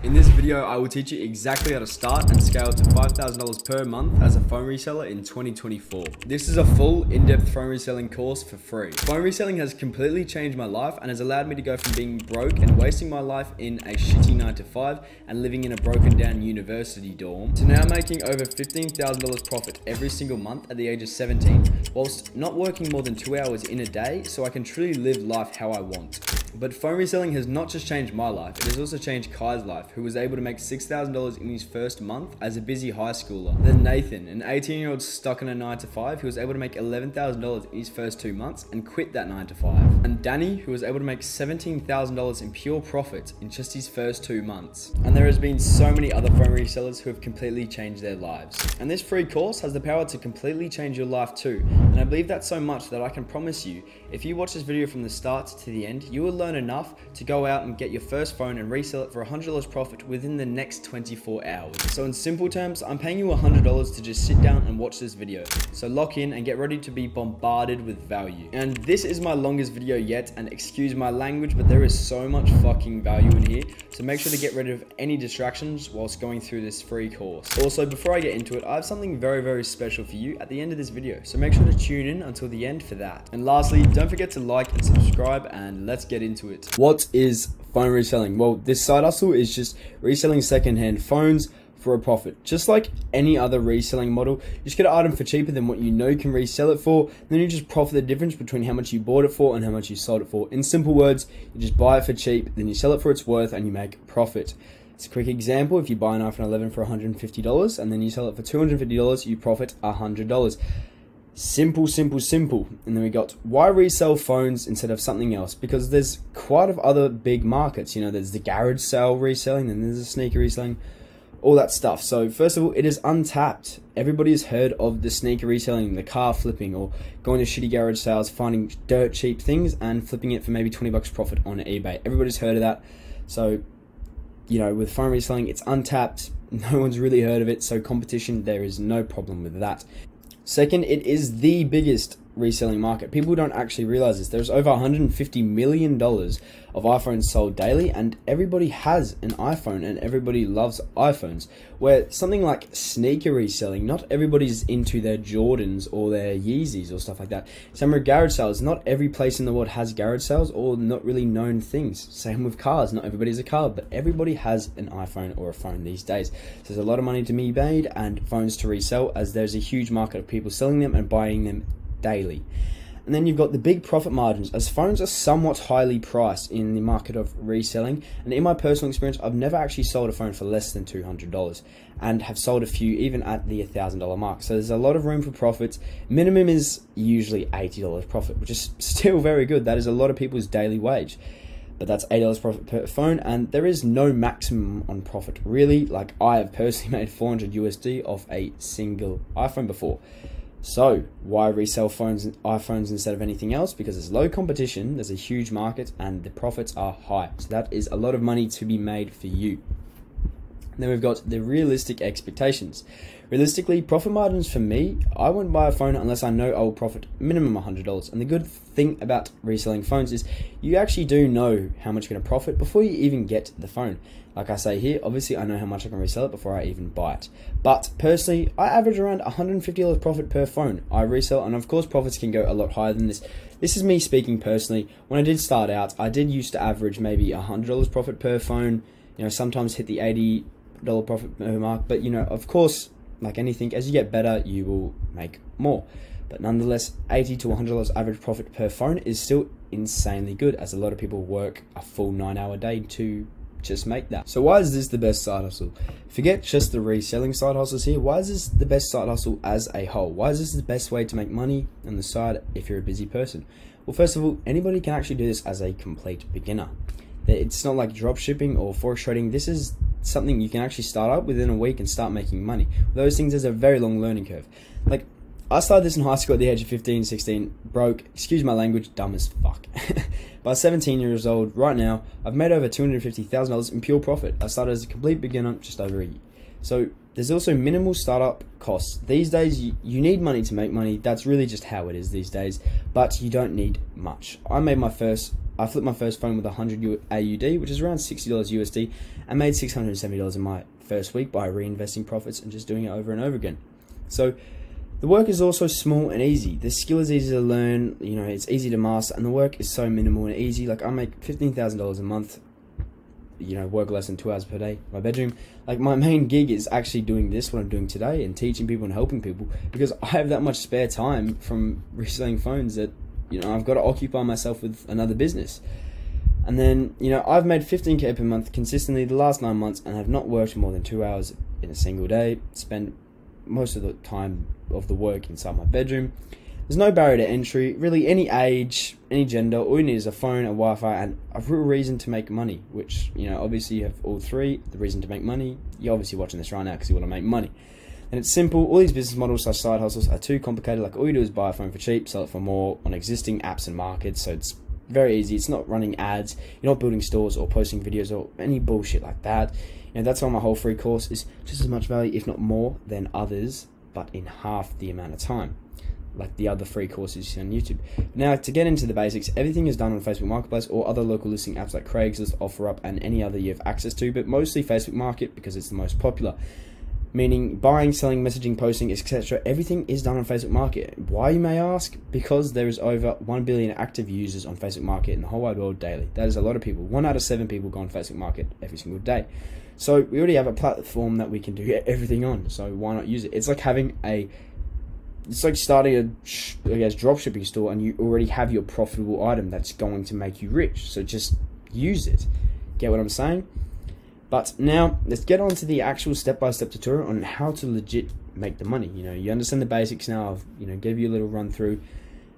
In this video, I will teach you exactly how to start and scale to $5,000 per month as a phone reseller in 2024. This is a full, in-depth phone reselling course for free. Phone reselling has completely changed my life and has allowed me to go from being broke and wasting my life in a shitty 9 to 5 and living in a broken down university dorm to now making over $15,000 profit every single month at the age of 17, whilst not working more than 2 hours in a day, so I can truly live life how I want. But phone reselling has not just changed my life, it has also changed Kai's life, who was able to make $6,000 in his first month as a busy high schooler. Then Nathan, an 18-year-old stuck in a 9 to 5, who was able to make $11,000 in his first 2 months and quit that 9 to 5. And Danny, who was able to make $17,000 in pure profit in just his first 2 months. And there has been so many other phone resellers who have completely changed their lives. And this free course has the power to completely change your life too. And I believe that so much that I can promise you, if you watch this video from the start to the end, you will learn enough to go out and get your first phone and resell it for $100 profit within the next 24 hours. So in simple terms, I'm paying you $100 to just sit down and watch this video. So lock in and get ready to be bombarded with value. And this is my longest video yet, and excuse my language, but there is so much fucking value in here. So make sure to get rid of any distractions whilst going through this free course. Also, before I get into it, I have something very, very special for you at the end of this video. So make sure to tune in until the end for that. And lastly, don't forget to like and subscribe, and let's get into it. What is phone reselling? Well, this side hustle is just reselling secondhand phones for a profit. Just like any other reselling model, you just get an item for cheaper than what you know you can resell it for, then you just profit the difference between how much you bought it for and how much you sold it for. In simple words, you just buy it for cheap, then you sell it for its worth and you make profit. It's a quick example: if you buy an iPhone 11 for $150 and then you sell it for $250, you profit $100. Simple, simple, simple. And then we got why resell phones instead of something else? Because there's quite of other big markets. You know, there's the garage sale reselling, then there's the sneaker reselling, all that stuff. So first of all, it is untapped. Everybody has heard of the sneaker reselling, the car flipping, or going to shitty garage sales, finding dirt cheap things and flipping it for maybe 20 bucks profit on eBay. Everybody's heard of that. So, you know, with phone reselling, it's untapped. No one's really heard of it. So competition, there is no problem with that. Second, it is the biggest reselling market. People don't actually realize this. There's over $150 million of iPhones sold daily, and everybody has an iPhone and everybody loves iPhones. Where something like sneaker reselling, not everybody's into their Jordans or their Yeezys or stuff like that. Same with garage sales. Not every place in the world has garage sales or not really known things. Same with cars. Not everybody has a car, but everybody has an iPhone or a phone these days. So there's a lot of money to be made and phones to resell, as there's a huge market of people selling them and buying them daily. And then you've got the big profit margins, as phones are somewhat highly priced in the market of reselling. And in my personal experience, I've never actually sold a phone for less than $200 and have sold a few even at the $1,000 mark. So there's a lot of room for profits. Minimum is usually $80 profit, which is still very good. That is a lot of people's daily wage. But that's $8 profit per phone, and there is no maximum on profit really. Like, I have personally made 400 USD off a single iPhone before. So why resell iPhones instead of anything else? Because there's low competition, there's a huge market, and the profits are high. So that is a lot of money to be made for you. Then we've got the realistic expectations. Realistically, profit margins for me, I wouldn't buy a phone unless I know I will profit minimum $100. And the good thing about reselling phones is you actually do know how much you're going to profit before you even get the phone. Like I say here, obviously I know how much I can resell it before I even buy it. But personally, I average around $150 profit per phone I resell, and of course profits can go a lot higher than this. This is me speaking personally. When I did start out, I did used to average maybe $100 profit per phone. You know, sometimes hit the $80 profit per mark. But you know, of course, like anything, as you get better, you will make more. But nonetheless, $80 to $100 average profit per phone is still insanely good, as a lot of people work a full 9-hour day to just make that. So why is this the best side hustle? Forget just the reselling side hustles here. Why is this the best side hustle as a whole? Why is this the best way to make money on the side if you're a busy person? Well, first of all, anybody can actually do this as a complete beginner. It's not like drop shipping or forex trading. This is something you can actually start up within a week and start making money. Those things, there's a very long learning curve. Like, I started this in high school at the age of 15, 16, broke, excuse my language, dumb as fuck. By 17 years old, right now, I've made over $250,000 in pure profit. I started as a complete beginner just over a year. So there's also minimal startup costs. These days, you need money to make money. That's really just how it is these days, but you don't need much. I made my first I flipped my first phone with 100 AUD, which is around $60 USD, and made $670 in my first week by reinvesting profits and just doing it over and over again. So the work is also small and easy. The skill is easy to learn, you know, it's easy to master, and the work is so minimal and easy. Like, I make $15,000 a month, you know, work less than 2 hours per day in my bedroom. Like, my main gig is actually doing this, what I'm doing today, and teaching people and helping people, because I have that much spare time from reselling phones that, you know, I've got to occupy myself with another business. And then, you know, I've made 15K per month consistently the last 9 months, and have not worked more than 2 hours in a single day. Spend most of the time of the work inside my bedroom. There's no barrier to entry, really. Any age, any gender, all you need is a phone, a Wi-Fi, and a real reason to make money, which, you know, obviously you have all three. The reason to make money, you're obviously watching this right now because you want to make money. And it's simple. All these business models / side hustles are too complicated. Like, all you do is buy a phone for cheap, sell it for more on existing apps and markets. So it's very easy. It's not running ads. You're not building stores or posting videos or any bullshit like that. You know, that's why my whole free course is just as much value, if not more, than others, but in half the amount of time, like the other free courses you see on YouTube. Now, to get into the basics, everything is done on Facebook Marketplace or other local listing apps like Craigslist, OfferUp, and any other you have access to, but mostly Facebook Market because it's the most popular. Meaning buying, selling, messaging, posting, etc. Everything is done on Facebook Market. Why, you may ask? Because there is over 1 billion active users on Facebook Market in the whole wide world daily. That is a lot of people. 1 out of 7 people go on Facebook Market every single day. So we already have a platform that we can do everything on. So why not use it? It's like having it's like starting a dropshipping store, and you already have your profitable item that's going to make you rich. So just use it. Get what I'm saying? But now let's get on to the actual step-by-step tutorial on how to legit make the money. You know, you understand the basics now. I've, you know, gave you a little run through.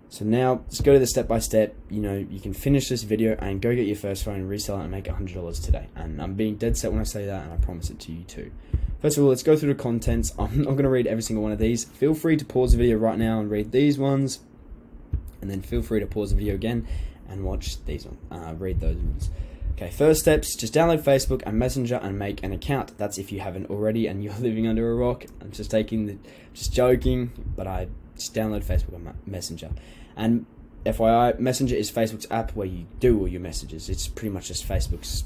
So now let's go to the step-by-step. You know, you can finish this video and go get your first phone and resell it and make $100 today. And I'm being dead set when I say that, and I promise it to you too. First of all, let's go through the contents. I'm not going to read every single one of these. Feel free to pause the video right now and read these ones, and then feel free to pause the video again and watch these ones. Read those ones. Okay, first steps, just download Facebook and Messenger and make an account. That's if you haven't already and you're living under a rock. I'm just joking, but I just download Facebook and Messenger. And FYI, Messenger is Facebook's app where you do all your messages. It's pretty much just Facebook's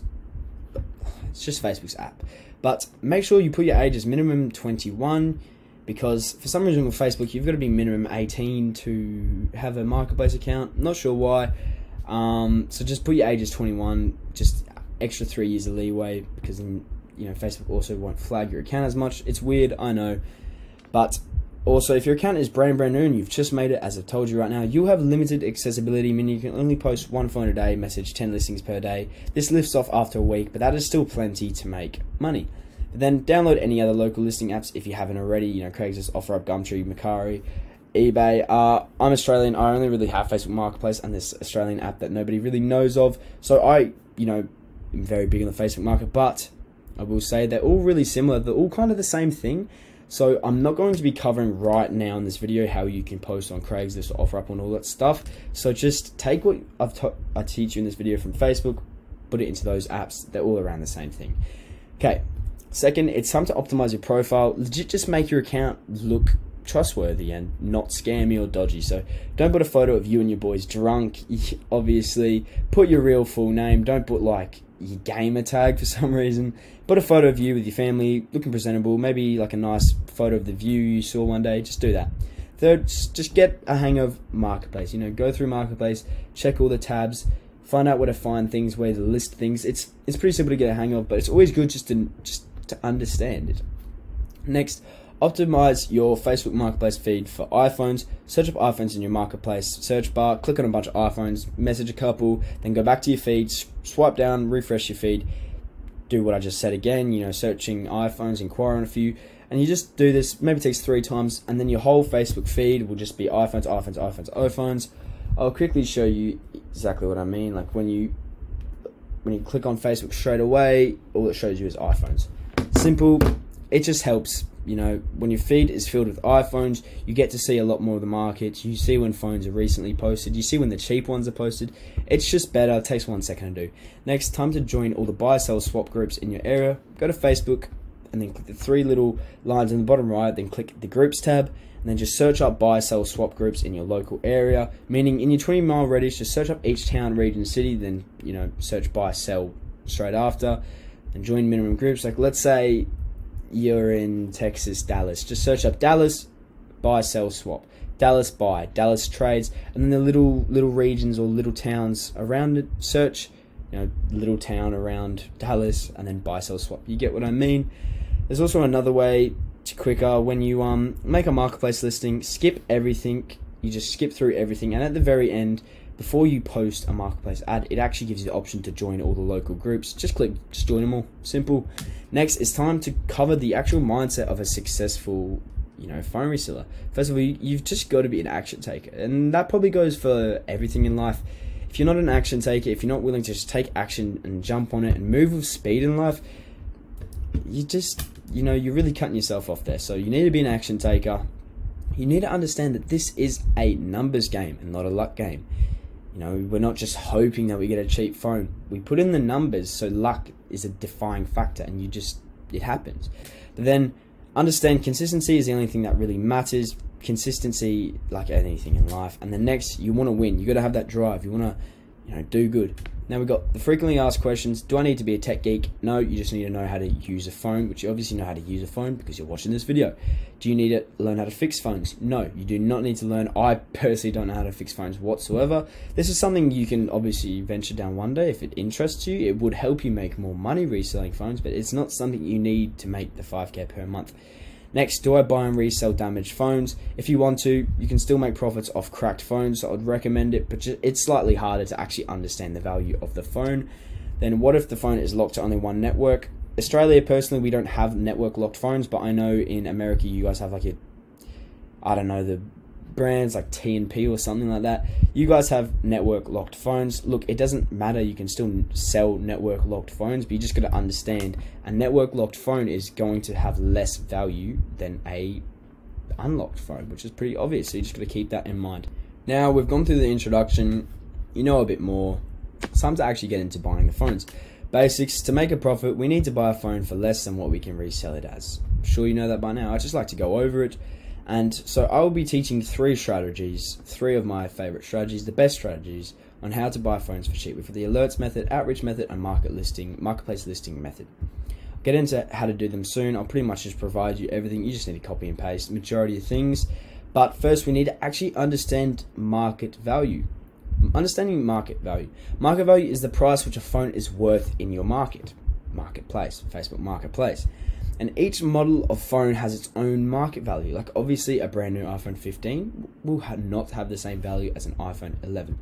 app. But make sure you put your age as minimum 21, because for some reason with Facebook, you've got to be minimum 18 to have a marketplace account. Not sure why. So just put your age as 21, just extra 3 years of leeway, because then, you know, Facebook also won't flag your account as much. It's weird, I know, but also if your account is brand new and you've just made it, as I've told you right now, you'll have limited accessibility, meaning you can only post 1 phone a day, message 10 listings per day. This lifts off after a week, but that is still plenty to make money. But then download any other local listing apps if you haven't already. You know, Craigslist, OfferUp, Gumtree, Mercari, eBay. I'm Australian. I only really have Facebook Marketplace and this Australian app that nobody really knows of. So I, you know, am very big on the Facebook market, but I will say they're all really similar. They're all kind of the same thing. So I'm not going to be covering right now in this video how you can post on Craigslist or OfferUp and all that stuff. So just take what I teach you in this video from Facebook, put it into those apps. They're all around the same thing. Okay. Second, it's time to optimize your profile. Legit, just make your account look trustworthy and not scammy or dodgy. So don't put a photo of you and your boys drunk, obviously. Put your real full name. Don't put like your gamer tag for some reason. Put a photo of you with your family looking presentable, maybe like a nice photo of the view you saw one day. Just do that. Third, just get a hang of Marketplace. You know, go through Marketplace, check all the tabs, find out where to find things, where to list things. It's pretty simple to get a hang of, but it's always good just to understand it. Next, optimize your Facebook Marketplace feed for iPhones. Search up iPhones in your Marketplace search bar, click on a bunch of iPhones, message a couple, then go back to your feed, swipe down, refresh your feed, do what I just said again, you know, searching iPhones, inquire on a few, and you just do this, maybe it takes 3 times, and then your whole Facebook feed will just be iPhones, iPhones, iPhones, iPhones. I'll quickly show you exactly what I mean. Like when you click on Facebook straight away, all it shows you is iPhones. Simple. It just helps. You know, when your feed is filled with iPhones, you get to see a lot more of the market. You see when phones are recently posted. You see when the cheap ones are posted. It's just better. It takes 1 second to do. Next, time to join all the buy, sell, swap groups in your area. Go to Facebook and then click the three little lines in the bottom right, then click the groups tab, and then just search up buy, sell, swap groups in your local area, meaning in your 20-mile radius, just search up each town, region, city, then, you know, search buy, sell straight after, and join minimum groups. Like, let's say you're in Texas, Dallas, just search up Dallas, buy, sell, swap. Dallas buy, Dallas trades, and then the little regions or little towns around it, search, you know, little town around Dallas, and then buy, sell, swap. You get what I mean? There's also another way to quicker when you make a marketplace listing, skip everything. You just skip through everything, and at the very end, before you post a marketplace ad, it actually gives you the option to join all the local groups. Just join them all. Simple. Next, it's time to cover the actual mindset of a successful, you know, phone reseller. First of all, you've just got to be an action taker, and that probably goes for everything in life. If you're not an action taker, if you're not willing to just take action and jump on it and move with speed in life, you're really cutting yourself off there. So you need to be an action taker. You need to understand that this is a numbers game and not a luck game. You know, we're not just hoping that we get a cheap phone. We put in the numbers, so luck is a defying factor, and it happens. But then understand consistency is the only thing that really matters. Consistency, like anything in life. And then next, you want to win. You got to have that drive. You want to, you know, do good. Now we've got the frequently asked questions. Do I need to be a tech geek? No, you just need to know how to use a phone, which you obviously know how to use a phone because you're watching this video. Do you need to learn how to fix phones? No, you do not need to learn. I personally don't know how to fix phones whatsoever. This is something you can obviously venture down one day if it interests you. It would help you make more money reselling phones, but it's not something you need to make the 5K per month. Next, do I buy and resell damaged phones? If you want to, you can still make profits off cracked phones, so I'd recommend it, but it's slightly harder to actually understand the value of the phone. Then what if the phone is locked to only one network? Australia, personally, we don't have network locked phones, but I know in America you guys have like the brands like T&P or something like that. You guys have network locked phones. Look, it doesn't matter, you can still sell network locked phones, but you just got to understand a network locked phone is going to have less value than a unlocked phone, which is pretty obvious, so you just got to keep that in mind. Now we've gone through the introduction, you know a bit more. It's time to actually get into buying the phones. Basics: to make a profit, we need to buy a phone for less than what we can resell it as. I'm sure you know that by now. I just like to go over it. And so I will be teaching three of my favorite strategies, the best strategies on how to buy phones for cheap, for the alerts method, outreach method, and marketplace listing method. I'll get into how to do them soon. I'll pretty much just provide you everything. You just need to copy and paste the majority of things. But first, we need to actually understand market value. Understanding market value. Market value is the price which a phone is worth in your marketplace, Facebook Marketplace. And each model of phone has its own market value. Like obviously a brand new iPhone 15 will not have the same value as an iPhone 11.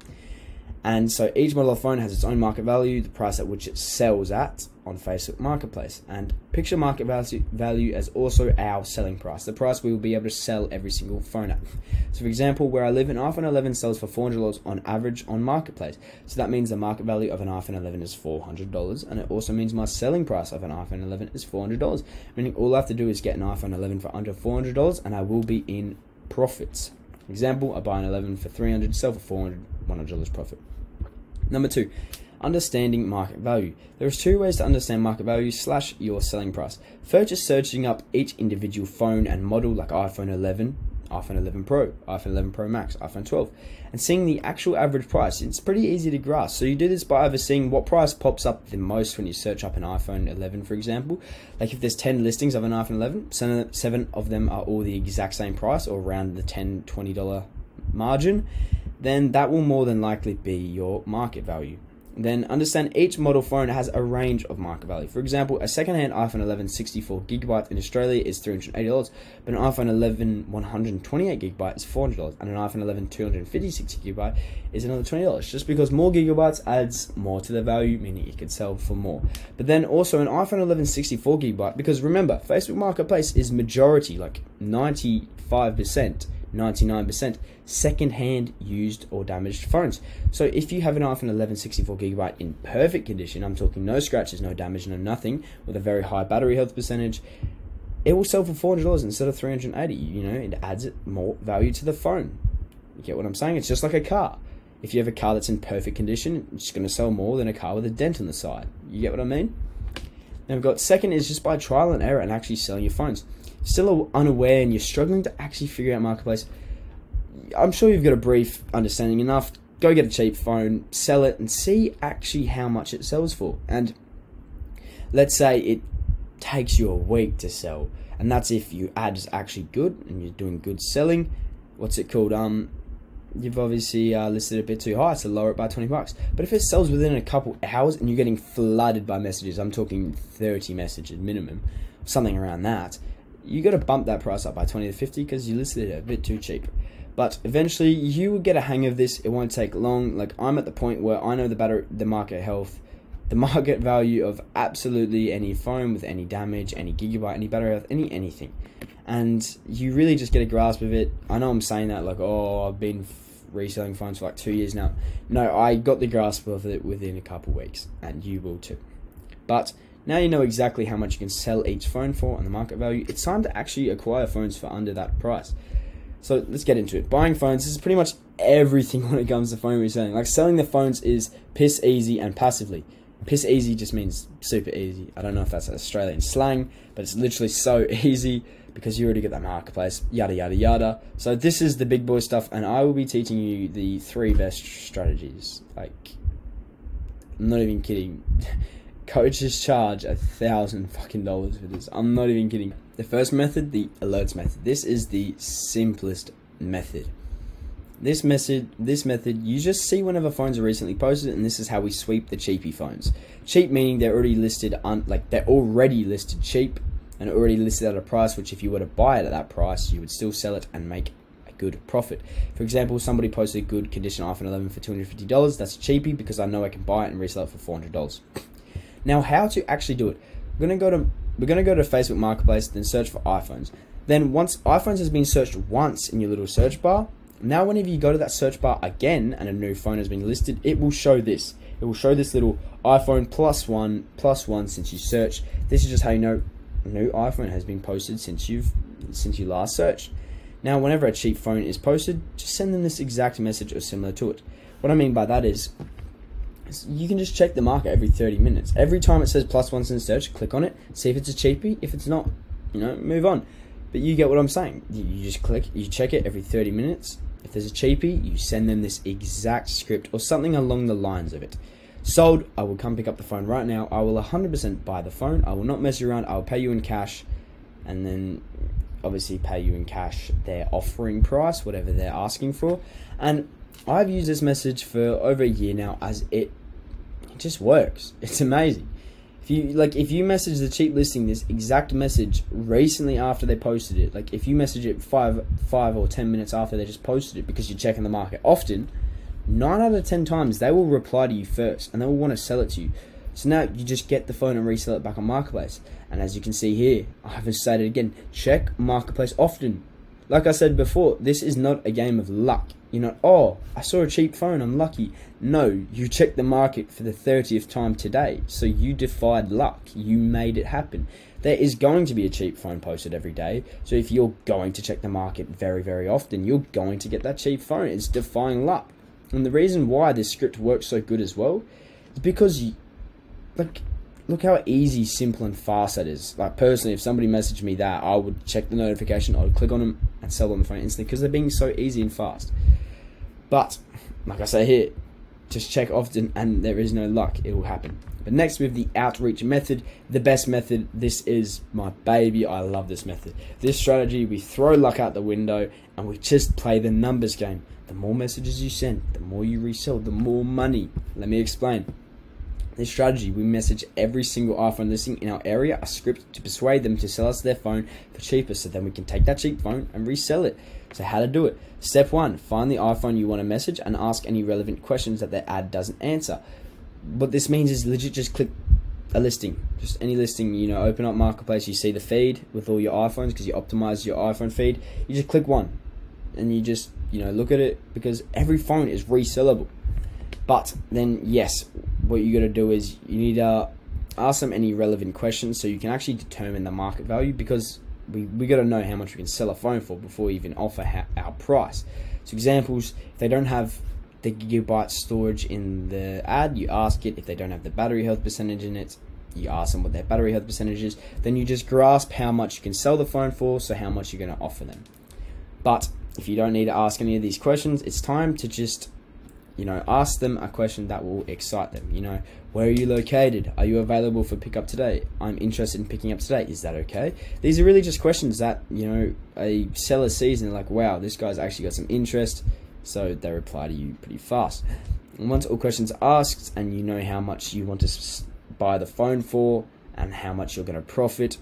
And so each model of phone has its own market value, the price at which it sells at on Facebook Marketplace. And picture market value as also our selling price, the price we will be able to sell every single phone at. So for example, where I live, an iPhone 11 sells for $400 on average on Marketplace. So that means the market value of an iPhone 11 is $400, and it also means my selling price of an iPhone 11 is $400, meaning all I have to do is get an iPhone 11 for under $400 and I will be in profits. For example, I buy an 11 for $300, sell for $400, $100 profit. Number two, understanding market value. There's two ways to understand market value / your selling price. First, just searching up each individual phone and model, like iPhone 11, iPhone 11 Pro, iPhone 11 Pro Max, iPhone 12, and seeing the actual average price. It's pretty easy to grasp. So you do this by either seeing what price pops up the most when you search up an iPhone 11, for example. Like if there's 10 listings of an iPhone 11, 7 of them are all the exact same price or around the $10, $20 margin, then that will more than likely be your market value. Then understand each model phone has a range of market value. For example, a second-hand iPhone 11 64GB in Australia is $380, but an iPhone 11 128GB is $400, and an iPhone 11 256GB is another $20. Just because more gigabytes adds more to the value, meaning it could sell for more. But then also an iPhone 11 64GB, because remember, Facebook Marketplace is majority, like 95%, 99% second-hand used or damaged phones. So if you have an iPhone 11 64GB in perfect condition, I'm talking no scratches, no damage, no nothing, with a very high battery health percentage, it will sell for $400 instead of $380. You know, it adds more value to the phone. You get what I'm saying? It's just like a car. If you have a car that's in perfect condition, it's going to sell more than a car with a dent on the side. You get what I mean? Then we've got second is just by trial and error and actually selling your phones. Still unaware and you're struggling to actually figure out marketplace. I'm sure you've got a brief understanding enough. Go get a cheap phone, sell it, and see actually how much it sells for. And let's say it takes you a week to sell, and that's if your ad is actually good and you're doing good selling. What's it called? You've obviously listed it a bit too high, so lower it by 20 bucks. But if it sells within a couple hours and you're getting flooded by messages, I'm talking 30 messages minimum, something around that, you got to bump that price up by 20 to 50 because you listed it a bit too cheap. But eventually you will get a hang of this. It won't take long. Like, I'm at the point where I know the market health, the market value of absolutely any phone with any damage, any gigabyte, any battery health, anything. And you really just get a grasp of it. I know I'm saying that like, oh, I've been reselling phones for like 2 years now. No, I got the grasp of it within a couple weeks, and you will too. But now you know exactly how much you can sell each phone for and the market value. It's time to actually acquire phones for under that price. So let's get into it. Buying phones, this is pretty much everything when it comes to phone reselling. Like, selling the phones is piss easy and passively. Piss easy just means super easy. I don't know if that's Australian slang, but it's literally so easy because you already get that marketplace, yada yada yada. So this is the big boy stuff, and I will be teaching you the 3 best strategies. Like, I'm not even kidding. Coaches charge $1,000 for this. I'm not even kidding. The first method, the alerts method. This is the simplest method. This method, you just see whenever phones are recently posted, and this is how we sweep the cheapy phones. Cheap meaning they're already listed, they're already listed cheap and already listed at a price which, if you were to buy it at that price, you would still sell it and make a good profit. For example, somebody posted a good condition iPhone 11 for $250. That's cheapy because I know I can buy it and resell it for $400. Now, how to actually do it? We're gonna go to Facebook Marketplace, then search for iPhones. Then once iPhones has been searched once in your little search bar, now whenever you go to that search bar again and a new phone has been listed, it will show this. It will show this little iPhone plus one since you search. This is just how you know a new iPhone has been posted since you last searched. Now, whenever a cheap phone is posted, just send them this exact message or similar to it. What I mean by that is you can just check the market every 30 minutes. Every time it says +1 in search, click on it, see if it's a cheapie. If it's not, move on. But you get what I'm saying. You just click, you check it every 30 minutes. If there's a cheapie, you send them this exact script or something along the lines of it. Sold, I will come pick up the phone right now. I will 100% buy the phone. I will not mess you around. I will pay you in cash, and then obviously pay you in cash their offering price, whatever they're asking for. And I've used this message for over a year now, as it just works. It's amazing. If you message the cheap listing this exact message recently after they posted it, like if you message it 5 or 10 minutes after they just posted it because you're checking the market often, 9 out of 10 times they will reply to you first and they will want to sell it to you. So now you just get the phone and resell it back on Marketplace. And as you can see here, I haven't said it again, check Marketplace often. Like I said before, this is not a game of luck. You're not, oh, I saw a cheap phone, I'm lucky. No, you checked the market for the 30th time today. So you defied luck. You made it happen. There is going to be a cheap phone posted every day. So if you're going to check the market very, very often, you're going to get that cheap phone. It's defying luck. And the reason why this script works so good as well is because look how easy, simple, and fast that is. Like, personally, if somebody messaged me that, I would check the notification, I would click on them and sell them on the phone instantly because they're being so easy and fast. But, like I say here, just check often and there is no luck, it will happen. But next, with the outreach method, the best method. This is my baby. I love this method. This strategy, we throw luck out the window and we just play the numbers game. The more messages you send, the more you resell, the more money. Let me explain. This strategy, we message every single iPhone listing in our area a script to persuade them to sell us their phone for cheaper, so then we can take that cheap phone and resell it. So how to do it? Step 1, find the iPhone you want to message and ask any relevant questions that their ad doesn't answer. What this means is legit just click a listing, just any listing, open up Marketplace, you see the feed with all your iPhones because you optimize your iPhone feed, you just click one and you just, look at it, because every phone is resellable. But then, yes, what you got to do is you need to ask them any relevant questions so you can actually determine the market value, because we got to know how much we can sell a phone for before we even offer our price. So examples, if they don't have the gigabyte storage in the ad, you ask it. If they don't have the battery health percentage in it, you ask them what their battery health percentage is, then you just grasp how much you can sell the phone for, so how much you're going to offer them. But if you don't need to ask any of these questions, it's time to just, ask them a question that will excite them. Where are you located? Are you available for pickup today? I'm interested in picking up today. Is that okay? These are really just questions that, a seller sees and they're like, wow, this guy's actually got some interest. So they reply to you pretty fast. And once all questions are asked and you know how much you want to buy the phone for and how much you're going to profit,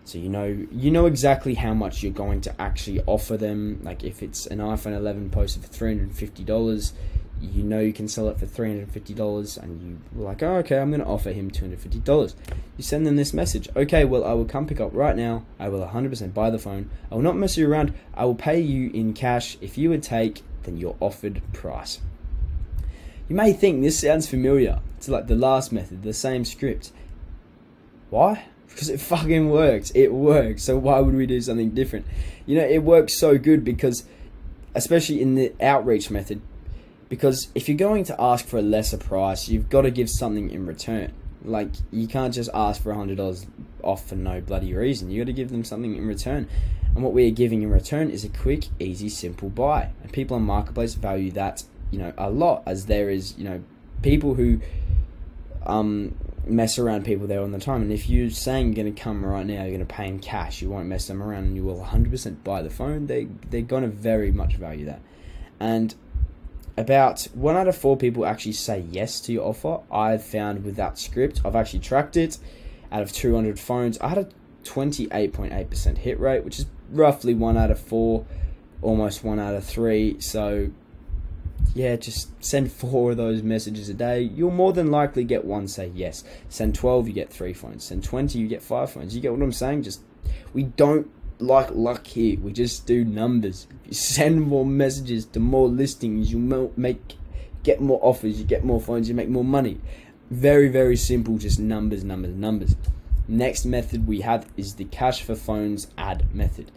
so you know exactly how much you're going to actually offer them. Like if it's an iPhone 11 posted for $350, you can sell it for $350, and you're like, oh, okay, I'm going to offer him $250. You send them this message: okay, well, I will come pick up right now. I will 100% buy the phone. I will not mess you around. I will pay you in cash. If you would take, then your offered price. You may think this sounds familiar. It's like the last method, the same script. Why? Because it fucking works. It works. So why would we do something different? It works so good because, especially in the outreach method, because if you're going to ask for a lesser price, you've got to give something in return. Like, you can't just ask for $100 off for no bloody reason. You got to give them something in return. And what we are giving in return is a quick, easy, simple buy. And people on Marketplace value that, a lot, as there is, people who mess around people there all the time. And if you're saying you're going to come right now, you're going to pay in cash, you won't mess them around, and you will 100% buy the phone, they're going to very much value that. And about 1 out of 4 people actually say yes to your offer. I've found with that script, I've actually tracked it. Out of 200 phones, I had a 28.8% hit rate, which is roughly 1 out of 4, almost 1 out of 3. So yeah, just send 4 of those messages a day. You'll more than likely get 1 say yes. Send 12, you get 3 phones. Send 20, you get 5 phones. You get what I'm saying? We don't like luck here. We just do numbers. If you send more messages to more listings, you get more offers, you get more phones, you make more money. Very, very simple, just numbers, numbers, numbers. Next method we have is the cash for phones ad method.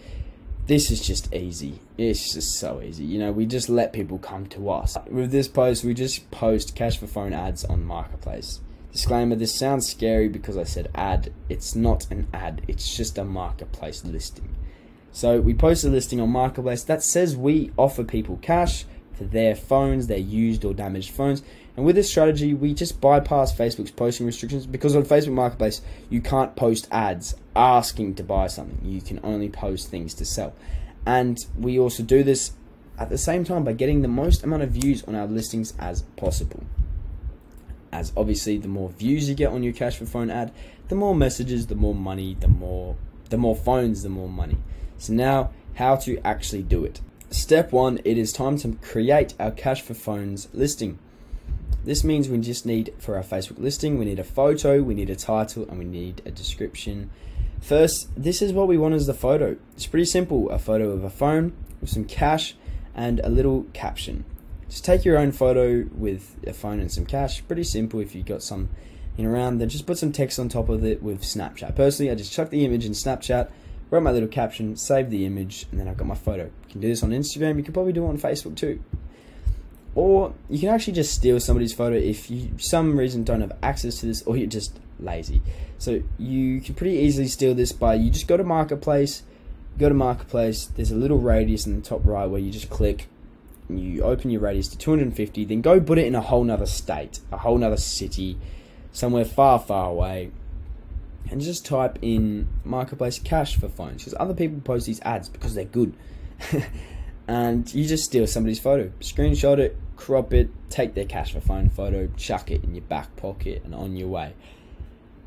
This is just easy. It's just so easy. We just let people come to us. With this post, we just post cash for phone ads on Marketplace. Disclaimer, this sounds scary because I said ad. It's not an ad. It's just a Marketplace listing. So we post a listing on Marketplace that says we offer people cash for their phones, their used or damaged phones. And with this strategy, we just bypass Facebook's posting restrictions, because on Facebook Marketplace, you can't post ads asking to buy something. You can only post things to sell. And we also do this at the same time by getting the most amount of views on our listings as possible. As obviously, the more views you get on your cash for phone ad, the more messages, the more money, the more phones, the more money. So now, how to actually do it. Step 1, it is time to create our cash for phones listing. This means we just need, for our Facebook listing, we need a photo, we need a title, and we need a description. First, this is what we want as the photo. It's pretty simple: a photo of a phone with some cash and a little caption. Just take your own photo with a phone and some cash. Pretty simple. If you've got some around, then just put some text on top of it with Snapchat. Personally, I just chuck the image in Snapchat, wrote my little caption, saved the image, and then I've got my photo. You can do this on Instagram. You can probably do it on Facebook too. Or you can actually just steal somebody's photo if you, for some reason, don't have access to this, or you're just lazy. So you can pretty easily steal this by, you just go to Marketplace. There's a little radius in the top right where you just click, and you open your radius to 250. Then go put it in a whole nother state, a whole nother city, somewhere far, far away, and just type in Marketplace cash for phones, because other people post these ads because they're good. And you just steal somebody's photo, screenshot it, crop it, take their cash for phone photo, chuck it in your back pocket, and on your way.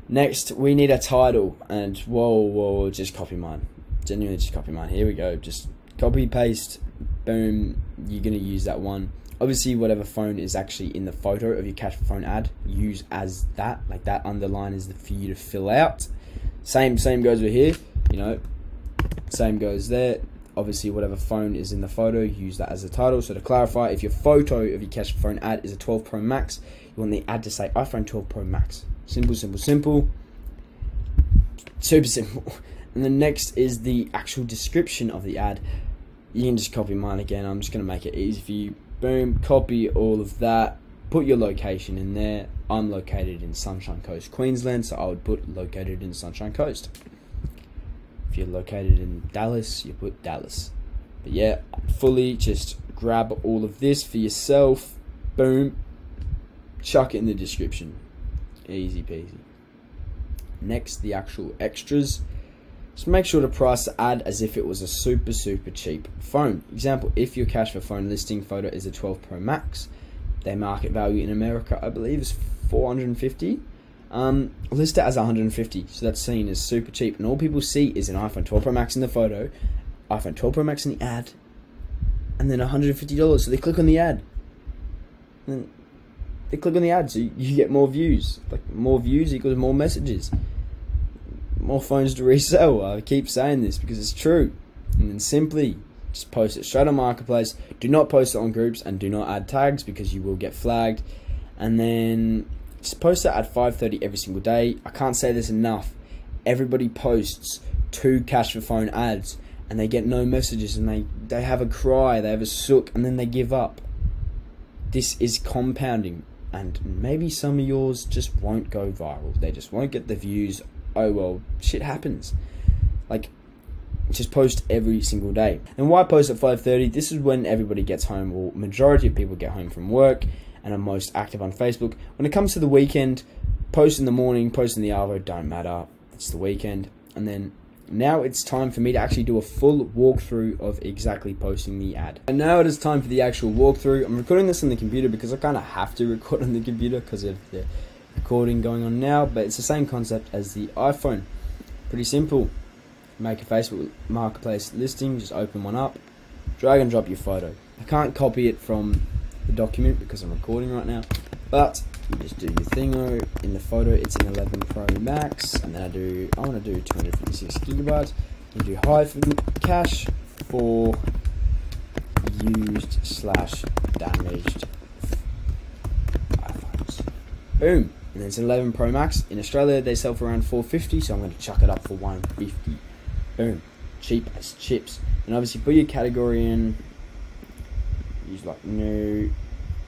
Next, we need a title, and whoa, just copy mine. Genuinely, just copy mine. Here we go. Just copy, paste, boom. You're gonna use that one. Obviously, whatever phone is actually in the photo of your cash for phone ad, use as that. Like that underline is for you to fill out. Same goes over here. Same goes there. Obviously, whatever phone is in the photo, use that as a title. So to clarify, if your photo of your cash for phone ad is a 12 Pro Max, you want the ad to say iPhone 12 Pro Max. Simple. Super simple. And then next is the actual description of the ad. You can just copy mine again. I'm just going to make it easy for you. Boom, copy all of that. Put your location in there. I'm located in Sunshine Coast, Queensland, so I would put located in Sunshine Coast. If you're located in Dallas, you put Dallas. But yeah, fully just grab all of this for yourself. Boom. Chuck it in the description. Easy peasy. Next, the actual extras. Just make sure to price the ad as if it was a super cheap phone. Example, if your cash for phone listing photo is a 12 Pro Max, their market value in America, I believe, is $450. List it as 150, so that's seen as super cheap, and all people see is an iPhone 12 Pro Max in the photo, iPhone 12 Pro Max in the ad, and then $150. So they click on the ad, and then they click on the ad, so you get more views. Like, more views equals more messages, more phones to resell. I keep saying this because it's true. And then simply just post it straight on Marketplace. Do not post it on groups, and do not add tags because you will get flagged. And then just post it at 5:30 every single day. I can't say this enough. Everybody posts 2 cash for phone ads and they get no messages, and they have a cry, they have a sook, and then they give up. This is compounding, and maybe some of yours just won't go viral. They just won't get the views. Oh well, shit happens. Like, just post every single day. And why post at 5:30? This is when everybody gets home, or majority of people get home from work and are most active on Facebook. When it comes to the weekend, post in the morning, post in the hour, don't matter. It's the weekend. And then now it's time for me to actually do a full walkthrough of exactly posting the ad. And now it is time for the actual walkthrough. I'm recording this on the computer because I kind of have to record on the computer because of the recording going on now, but it's the same concept as the iPhone. Pretty simple. Make a Facebook Marketplace listing, just open one up, drag and drop your photo. I can't copy it from the document because I'm recording right now, but you just do your thingo. In the photo it's an 11 Pro Max, and then I want to do 256 gigabytes. You do hyphen cash for used/damaged iPhones. Boom. And then it's 11 Pro Max. In Australia they sell for around $450, so I'm going to chuck it up for $150. Boom. Cheap as chips. And obviously put your category in. Use like new.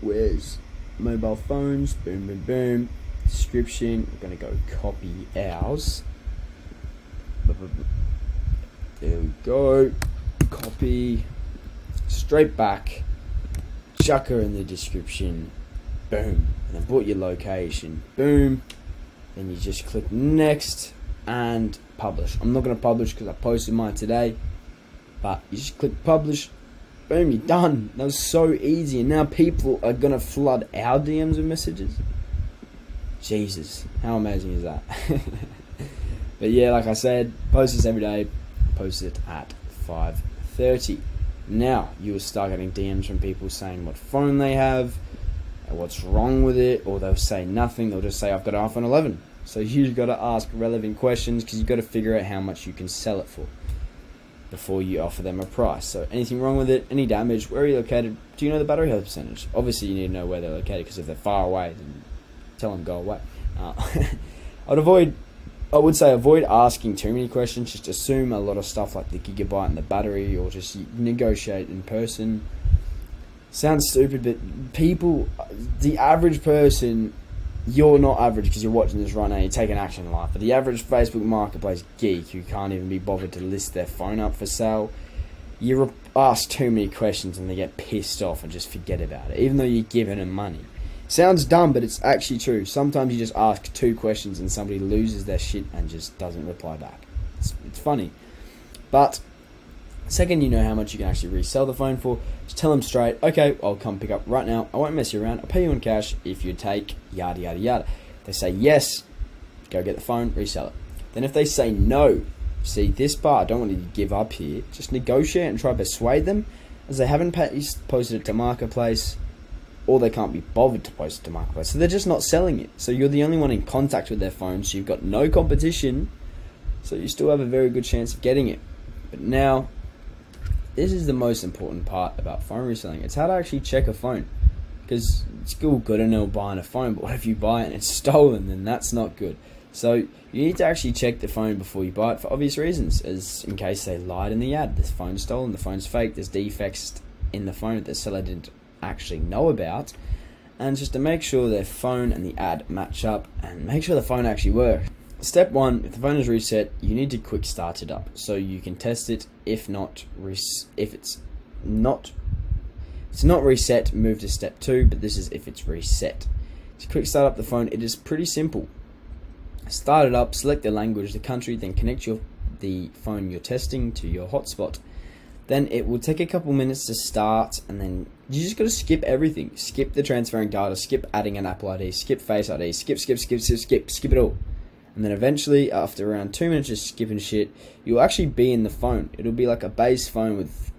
Where's mobile phones? Boom, boom, boom. Description. We're going to go copy ours. There we go. Copy. Straight back. Chuck her in the description. Boom. And then put your location. Boom. Then you just click next and publish. I'm not going to publish because I posted mine today, but you just click publish. Boom, you're done. That was so easy, and now people are going to flood our DMs with messages. Jesus, how amazing is that? But yeah, like I said, post this every day. Post it at 5:30. Now you will start getting DMs from people saying what phone they have, what's wrong with it, or they'll say nothing. They'll just say, I've got an iPhone 11. So you've got to ask relevant questions because you've got to figure out how much you can sell it for before you offer them a price. So anything wrong with it, any damage, where are you located, do you know the battery health percentage? Obviously you need to know where they're located, because if they're far away, then tell them go away. I would say avoid asking too many questions. Just assume a lot of stuff like the gigabyte and the battery, or just negotiate in person. Sounds stupid, but people, the average person, you're not average because you're watching this right now, you're taking action in life, but the average Facebook Marketplace geek who can't even be bothered to list their phone up for sale, you ask too many questions and they get pissed off and just forget about it, even though you're giving them money. Sounds dumb, but it's actually true. Sometimes you just ask 2 questions and somebody loses their shit and just doesn't reply back. It's funny. But second, you know how much you can actually resell the phone for, just tell them straight, okay, I'll come pick up right now, I won't mess you around, I'll pay you in cash if you take yada yada yada. If they say yes, go get the phone, resell it. Then if they say no, see this part, I don't want you to give up here, just negotiate and try to persuade them, as they haven't posted it to Marketplace, or they can't be bothered to post it to Marketplace, so they're just not selling it. So you're the only one in contact with their phone, so you've got no competition, so you still have a very good chance of getting it. But now, this is the most important part about phone reselling. It's how to actually check a phone. Because it's still good to know buying a phone, but what if you buy it and it's stolen? Then that's not good. So you need to actually check the phone before you buy it for obvious reasons, as in case they lied in the ad. This phone's stolen, the phone's fake, there's defects in the phone that the seller didn't actually know about. and just to make sure their phone and the ad match up and make sure the phone actually works. Step 1, if the phone is reset, you need to quick start it up so you can test it. If it's not reset, move to step 2, but this is if it's reset. To quick start up the phone, it is pretty simple. Start it up, select the language, the country, then connect the phone you're testing to your hotspot. Then it will take a couple minutes to start, and then you just got to skip everything. Skip the transferring data, skip adding an Apple ID, skip Face ID, skip it all. And then eventually, after around 2 minutes of skipping shit, you'll actually be in the phone. It'll be like a base phone with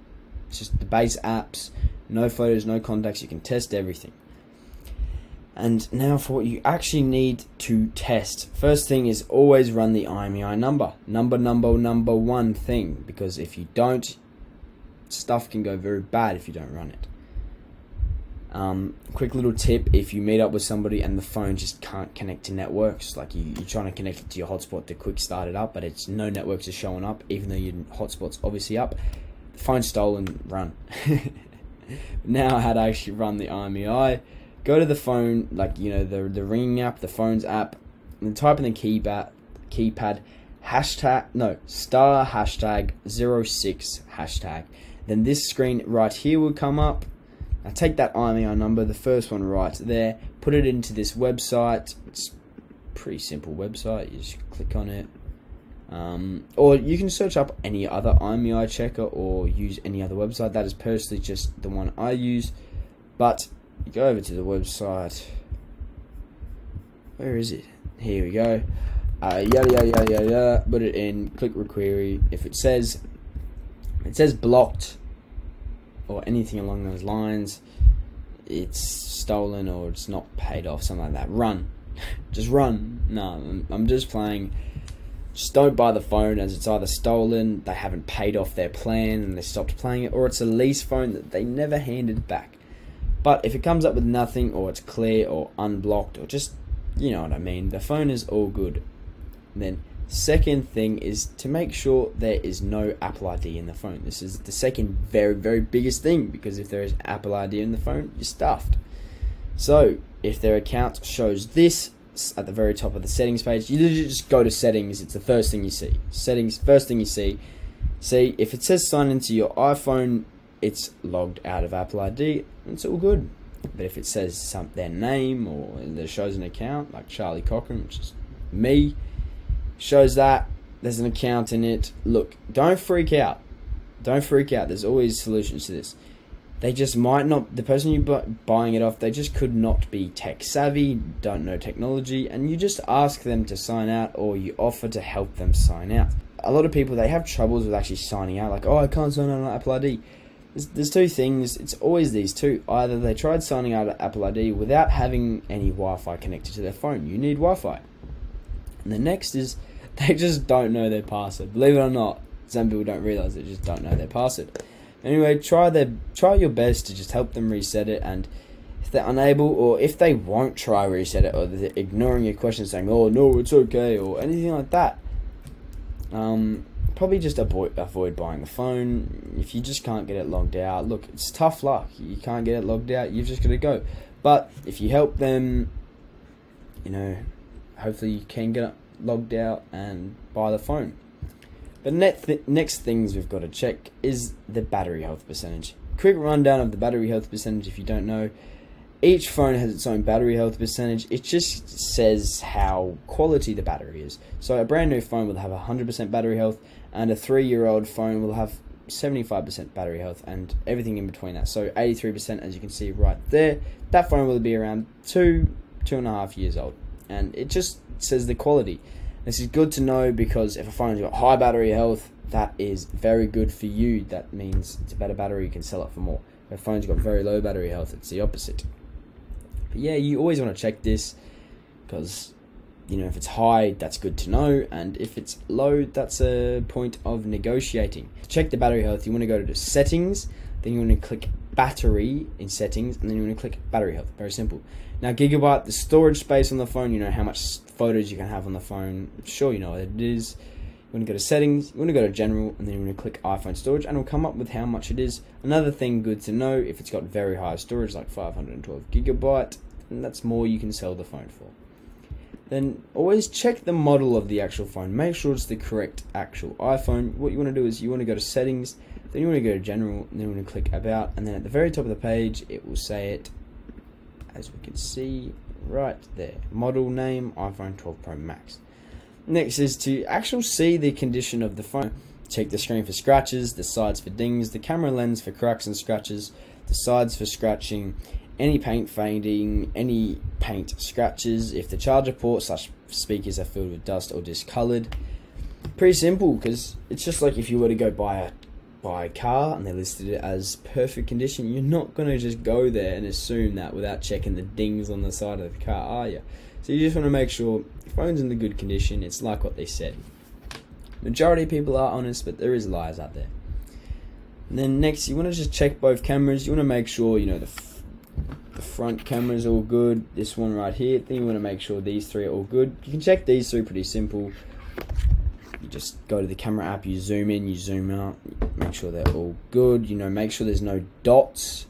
just the base apps, no photos, no contacts. You can test everything. And now for what you actually need to test. First thing is always run the IMEI number. Number one thing, because if you don't, stuff can go very bad if you don't run it. Quick little tip: if you meet up with somebody and the phone just can't connect to networks, like you're trying to connect it to your hotspot to quick start it up, but it's no networks are showing up, even though your hotspot's obviously up, the phone's stolen, run. Now how to actually run the IMEI. Go to the phone, like the ringing app, the phone's app, and type in the keypad star hashtag 06 hashtag. Then this screen right here will come up. Now take that IMEI number, the first one right there, put it into this website. It's a pretty simple website. You just click on it. Or you can search up any other IMEI checker or use any other website. That is personally just the one I use. But you go over to the website. Where is it? Here we go. Yada. Put it in. Click requery. If it says blocked or anything along those lines, it's stolen or it's not paid off, something like that. Run. Just run. No, I'm just playing. Just don't buy the phone, as it's either stolen, they haven't paid off their plan and they stopped playing it, or it's a lease phone that they never handed back. But if it comes up with nothing, or it's clear or unblocked, or just, you know what I mean, the phone is all good. And then second thing is to make sure there is no Apple ID in the phone. This is the second very, very biggest thing, because if there is Apple ID in the phone, you're stuffed. So if their account shows this at the very top of the settings page, you literally just go to settings. It's the first thing you see. Settings, first thing you see. See, if it says sign into your iPhone, it's logged out of Apple ID. It's all good. But if it says their name, or it shows an account like Charlie Cochran, which is me, shows that there's an account in it. Look, don't freak out. Don't freak out. There's always solutions to this. They just might not, the person you're buying it off, they just could not be tech savvy, don't know technology, and you just ask them to sign out, or you offer to help them sign out. A lot of people, they have troubles with actually signing out, like, oh, I can't sign out on Apple ID. There's two things, it's always these two. Either they tried signing out of Apple ID without having any Wi-Fi connected to their phone. You need Wi-Fi. And the next is, they just don't know their password. Believe it or not, some people don't realize they just don't know their password. Anyway, try your best to just help them reset it, and if they're unable, or if they won't try reset it, or they're ignoring your question saying, oh no, it's okay, or anything like that, probably just avoid buying the phone. If you just can't get it logged out, look, it's tough luck. You can't get it logged out, you've just got to go. But if you help them, you know, hopefully you can get it logged out and buy the phone. The next things we've got to check is the battery health percentage. Quick rundown of the battery health percentage if you don't know. Each phone has its own battery health percentage. It just says how quality the battery is. So a brand new phone will have 100% battery health, and a 3-year-old phone will have 75% battery health, and everything in between that. So 83%, as you can see right there. That phone will be around 2.5 years old, and it just says the quality. This is good to know, because if a phone's got high battery health, that is very good for you. That means it's a better battery, you can sell it for more. If a phone's got very low battery health, it's the opposite. But yeah, you always want to check this, because, you know, if it's high, that's good to know, and if it's low, that's a point of negotiating. To check the battery health, you want to go to settings, then you want to click battery in settings, and then you want to click battery health. Very simple. Now, gigabyte, the storage space on the phone, you know how much photos you can have on the phone. Sure, you know what it is. You want to go to settings, you want to go to general, and then you want to click iPhone storage, and it'll come up with how much it is. Another thing good to know, if it's got very high storage, like 512 gigabyte, and that's more you can sell the phone for. Then always check the model of the actual phone. Make sure it's the correct actual iPhone. What you want to do is you want to go to settings, then you want to go to general, and then you want to click about, and then at the very top of the page it will say it, as we can see right there, model name iPhone 12 Pro Max. Next is to actually see the condition of the phone. Check the screen for scratches, the sides for dings, the camera lens for cracks and scratches, the sides for scratching, any paint fading, any paint scratches, if the charger port / speakers are filled with dust or discolored. Pretty simple, because it's just like if you were to go buy a car and they listed it as perfect condition, you're not going to just go there and assume that without checking the dings on the side of the car, are you? So you just want to make sure your phone's in the good condition. It's like what they said. Majority of people are honest, but there is liars out there. And then next, you want to just check both cameras. You want to make sure, you know, the front camera is all good. This one right here. Then you want to make sure these three are all good. You can check these three pretty simple. You just go to the camera app, you zoom in, you zoom out, make sure they're all good. You know, make sure there's no dots.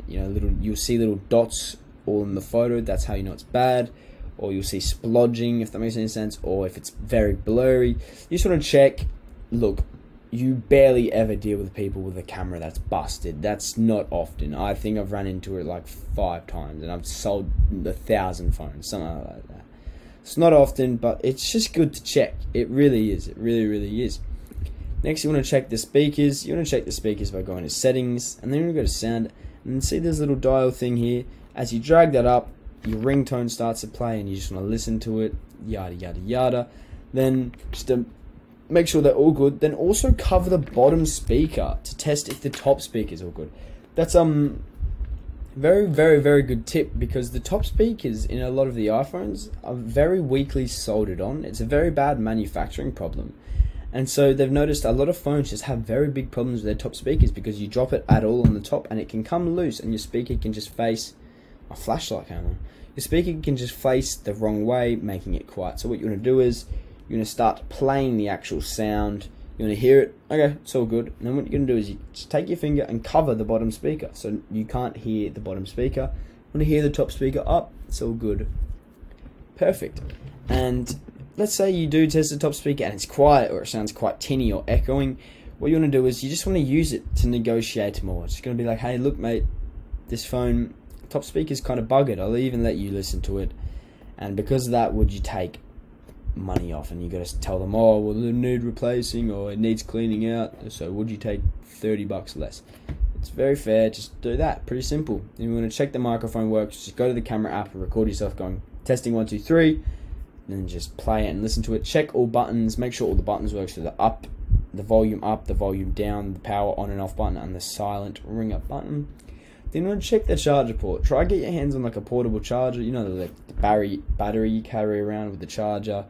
You know, you'll see little dots all in the photo. That's how you know it's bad. Or you'll see splodging, if that makes any sense, or if it's very blurry. You just want to check. Look, you barely ever deal with people with a camera that's busted. That's not often. I think I've run into it like 5 times, and I've sold 1,000 phones, something like that. It's not often, but it's just good to check. It really is. It really, really is. Next, you want to check the speakers. You want to check the speakers by going to settings, and then you want to go to sound, and then see this little dial thing here. As you drag that up, your ringtone starts to play, and you just want to listen to it, yada yada yada. Then just to make sure they're all good, then also cover the bottom speaker to test if the top speaker is all good. That's very, very, very good tip, because the top speakers in a lot of the iPhones are very weakly soldered on. It's a very bad manufacturing problem, and so they've noticed a lot of phones just have very big problems with their top speakers, because you drop it at all on the top and it can come loose, and your speaker can just face a flashlight camera. Your speaker can just face the wrong way, making it quiet. So what you want to do is you're going to start playing the actual sound. You want to hear it. Okay, it's all good. And then what you're going to do is you just take your finger and cover the bottom speaker, so you can't hear the bottom speaker. You want to hear the top speaker up. It's all good. Perfect. And let's say you do test the top speaker and it's quiet, or it sounds quite tinny or echoing. What you want to do is you just want to use it to negotiate more. It's going to be like, hey, look, mate, this phone top speaker's kind of buggered. I'll even let you listen to it, and because of that, would you take money off? And you got to tell them, oh, well, it need replacing, or it needs cleaning out, so would you take $30 less? It's very fair. Just do that. Pretty simple. And you want to check the microphone works, just go to the camera app and record yourself going testing 1 2 3, and then just play it and listen to it. Check all buttons, make sure all the buttons work, so the volume down, the power on and off button, and the silent ring up button. Then you want to check the charger port. Try to get your hands on like a portable charger, you know, the battery you carry around with the charger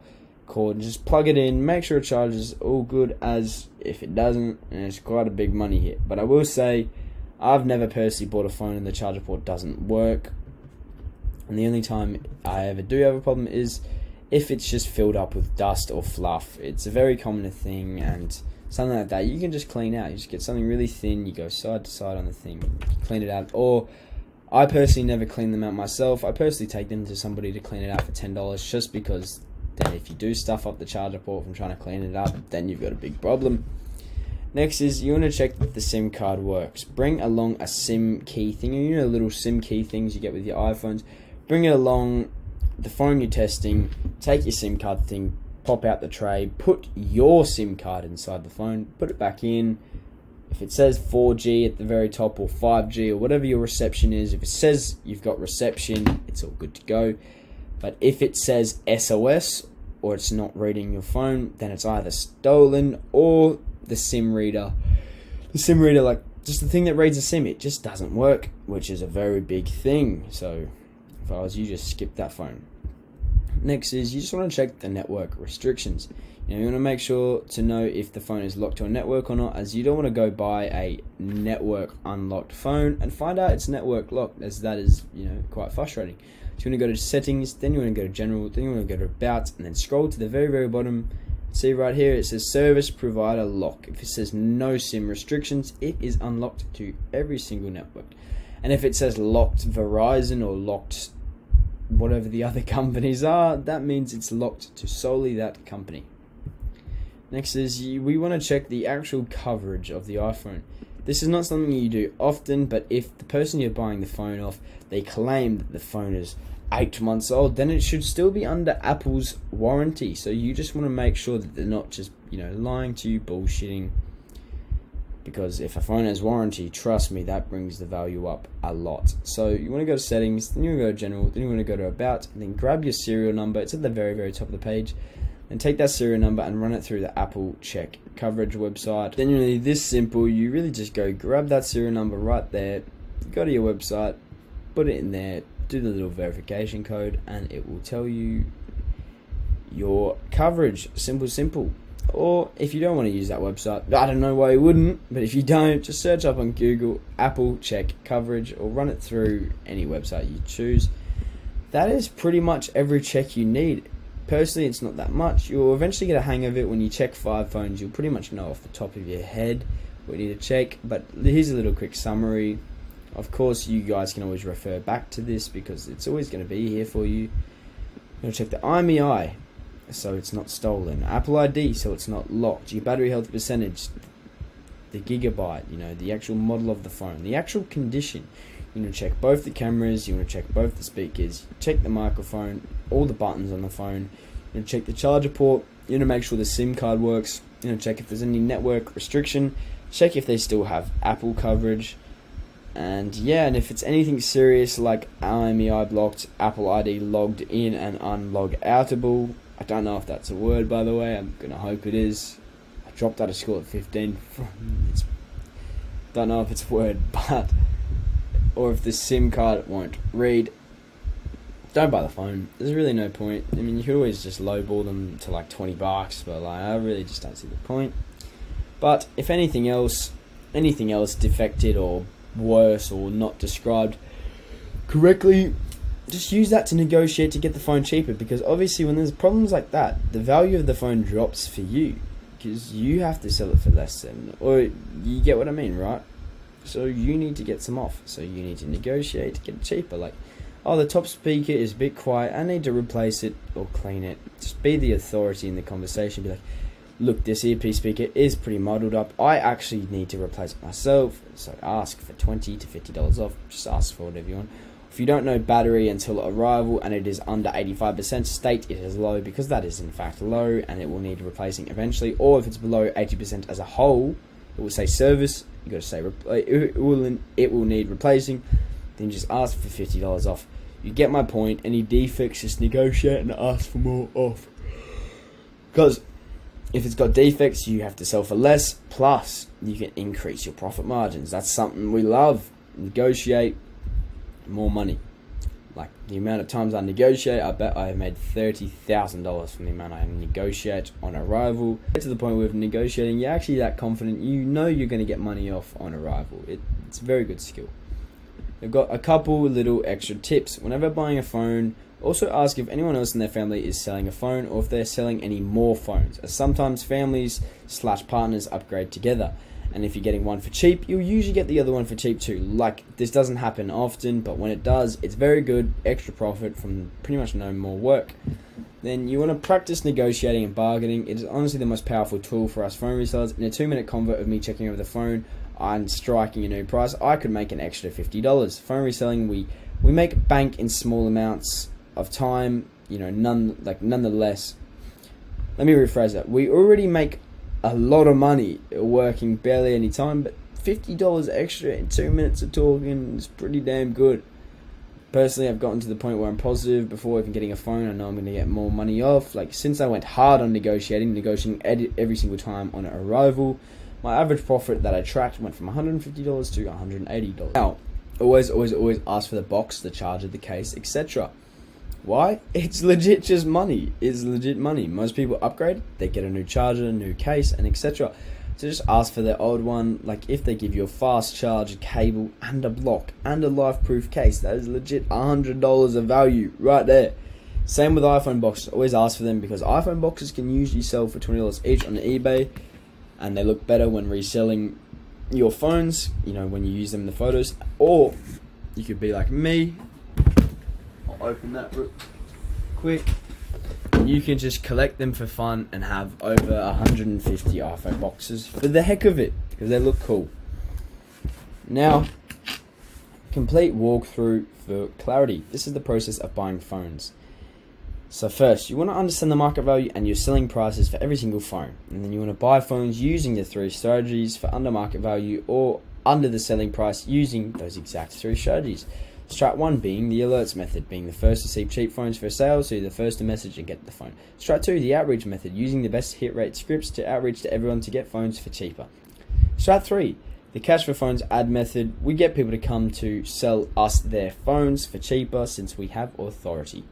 cord, and just plug it in, make sure it charges all good, as if it doesn't, and it's quite a big money hit. But I will say, I've never personally bought a phone and the charger port doesn't work, and the only time I ever do have a problem is if it's just filled up with dust or fluff. It's a very common thing, and something like that you can just clean out. You just get something really thin, you go side to side on the thing, clean it out. Or I personally never clean them out myself. I personally take them to somebody to clean it out for $10, just because then if you do stuff up the charger port from trying to clean it up, then you've got a big problem. Next is you want to check that the SIM card works. Bring along a SIM key thing. You know, little SIM key things you get with your iPhones. Bring it along the phone you're testing. Take your SIM card thing, pop out the tray, put your SIM card inside the phone, put it back in. If it says 4G at the very top, or 5G, or whatever your reception is, if it says you've got reception, it's all good to go. But if it says SOS, or it's not reading your phone, then it's either stolen, or the SIM reader, like just the thing that reads a SIM, it just doesn't work, which is a very big thing. So if I was you, just skip that phone. Next is you just want to check the network restrictions. You want to make sure to know if the phone is locked to a network or not, as you don't want to go buy a network unlocked phone and find out it's network locked, as that is, quite frustrating. So you want to go to settings, then you want to go to general, then you want to go to about, and then scroll to the very, very bottom. See right here, it says service provider lock. If it says no SIM restrictions, it is unlocked to every single network. And if it says locked Verizon or locked whatever the other companies are, that means it's locked to solely that company. Next is we want to check the actual coverage of the iPhone. This is not something you do often, but if the person you're buying the phone off, they claim that the phone is 8 months old, then it should still be under Apple's warranty. So you just want to make sure that they're not just, lying to you, bullshitting. Because if a phone has warranty, trust me, that brings the value up a lot. So you want to go to settings, then you want to go to general, then you want to go to about, and then grab your serial number. It's at the very, very top of the page. And take that serial number and run it through the Apple Check coverage website. Then you're really this simple. You really just go grab that serial number right there, go to your website, put it in there, do the little verification code, and it will tell you your coverage. Simple. Or if you don't want to use that website, I don't know why you wouldn't, but if you don't, just search up on Google Apple Check coverage or run it through any website you choose. That is pretty much every check you need. Personally, it's not that much. You'll eventually get a hang of it. When you check 5 phones, you'll pretty much know off the top of your head what you need to check. But here's a little quick summary. Of course, you guys can always refer back to this because it's always going to be here for you. You're going to check the IMEI, so it's not stolen. Apple ID, so it's not locked. Your battery health percentage, the gigabyte, the actual model of the phone, the actual condition. You want to check both the cameras, you want to check both the speakers, check the microphone, all the buttons on the phone, you want to check the charger port, you want to make sure the SIM card works, you want to check if there's any network restriction, check if they still have Apple coverage, and if it's anything serious like IMEI blocked, Apple ID logged in and unlog outable. I don't know if that's a word, by the way, I'm going to hope it is. I dropped out of school at 15, don't know if it's a word, but or if the SIM card won't read, don't buy the phone. There's really no point. I mean, you could always just lowball them to like $20, but I really just don't see the point. But if anything else defected or worse or not described correctly, just use that to negotiate to get the phone cheaper, because obviously when there's problems like that, the value of the phone drops for you because you have to sell it for less than, or you get what I mean, right? So you need to get some off. So you need to negotiate to get it cheaper. Like, oh, the top speaker is a bit quiet, I need to replace it or clean it. Just be the authority in the conversation. Be like, look, this earpiece speaker is pretty muddled up. I actually need to replace it myself. So ask for $20 to $50 off. Just ask for whatever you want. If you don't know battery until arrival and it is under 85%, state it is low, because that is in fact low and it will need replacing eventually. Or if it's below 80% as a whole, it will say service. You got to say it will need replacing. Then just ask for $50 off. You get my point. Any defects, just negotiate and ask for more off. Because if it's got defects, you have to sell for less. Plus, you can increase your profit margins. That's something we love. Negotiate more money. Like the amount of times I negotiate, I bet I have made $30,000 from the amount I negotiate on arrival. Get to the point with negotiating, you're actually that confident, you know you're going to get money off on arrival. It's a very good skill. I've got a couple little extra tips. Whenever buying a phone, also ask if anyone else in their family is selling a phone or if they're selling any more phones, as sometimes families / partners upgrade together. And if you're getting one for cheap, you'll usually get the other one for cheap too. Like, this doesn't happen often, but when it does, it's very good, extra profit from pretty much no more work. Then you want to practice negotiating and bargaining. It is honestly the most powerful tool for us phone resellers. In a 2-minute convo of me checking over the phone and striking a new price, I could make an extra $50. Phone reselling, we make bank in small amounts of time, nonetheless. Let me rephrase that. We already make a lot of money working barely any time, but $50 extra in 2 minutes of talking is pretty damn good. Personally, I've gotten to the point where I'm positive before even getting a phone, I know I'm going to get more money off. Like, since I went hard on negotiating every single time on arrival, my average profit that I tracked went from $150 to $180. Now, always ask for the box, the charger, the case, etc. Why? It's legit just money. It's legit money. Most people upgrade, they get a new charger, a new case, and etc. So just ask for their old one. Like, if they give you a fast charge, a cable, and a block, and a life-proof case, that is legit $100 of value right there. Same with iPhone boxes. Always ask for them, because iPhone boxes can usually sell for $20 each on eBay, and they look better when reselling your phones, when you use them in the photos. Or you could be like me. I'll open that real quick. You can just collect them for fun and have over 150 iPhone boxes for the heck of it, because they look cool. Now, complete walkthrough for clarity. This is the process of buying phones. So first, you want to understand the market value and your selling prices for every single phone. And then you want to buy phones using the 3 strategies for under market value or under the selling price using those exact 3 strategies. Strat 1 being the alerts method, being the first to see cheap phones for sale, so you're the first to message and get the phone. Strat 2, the outreach method, using the best hit rate scripts to outreach to everyone to get phones for cheaper. Strat 3, the cash for phones ad method, we get people to come to sell us their phones for cheaper since we have authority.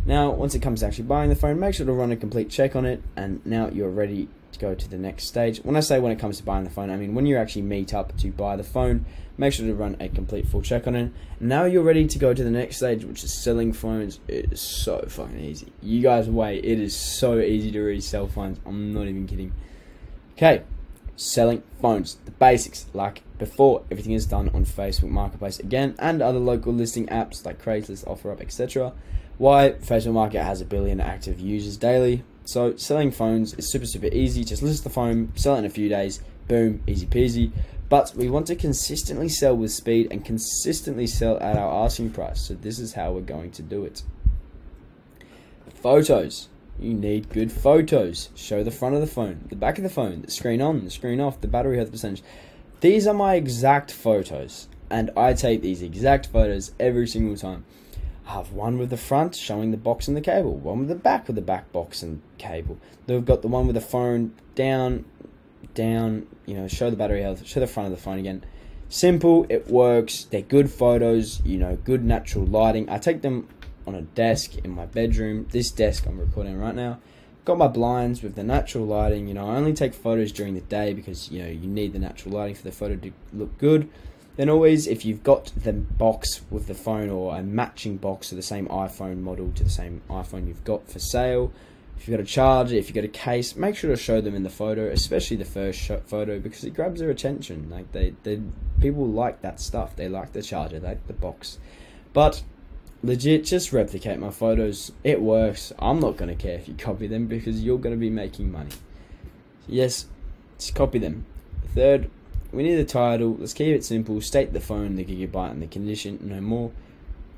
Now, once it comes to actually buying the phone, make sure to run a complete check on it, and now you're ready to go to the next stage. When I say when it comes to buying the phone, I mean when you actually meet up to buy the phone, make sure to run a complete full check on it. Now you're ready to go to the next stage, which is selling phones. It is so fucking easy. You guys wait, it is so easy to resell phones. I'm not even kidding. Okay, selling phones, the basics. Like before, everything is done on Facebook Marketplace again, and other local listing apps like Craigslist, OfferUp, etc. Why? Facebook Market has 1 billion active users daily. So selling phones is super easy. Just list the phone, sell it in a few days, boom, easy peasy. But we want to consistently sell with speed and consistently sell at our asking price. So this is how we're going to do it. Photos. You need good photos. Show the front of the phone, the back of the phone, the screen on, the screen off, the battery health percentage. These are my exact photos, and I take these exact photos every single time. I have one with the front showing the box and the cable, one with the back box and cable. Then we've got the one with the phone down, you know, show the battery health, show the front of the phone again. Simple, it works, they're good photos, you know, good natural lighting. I take them on a desk in my bedroom, this desk I'm recording right now. Got my blinds with the natural lighting, you know, I only take photos during the day because, you know, you need the natural lighting for the photo to look good. Then always, if you've got the box with the phone or a matching box of the same iPhone model to the same iPhone you've got for sale, if you've got a charger, if you've got a case, make sure to show them in the photo, especially the first photo, because it grabs their attention. Like people like that stuff. They like the charger, they like the box. But legit, just replicate my photos. It works. I'm not going to care if you copy them because you're going to be making money. Yes, just copy them. Third, we need the title. Let's keep it simple. State the phone, the gigabyte, and the condition. No more.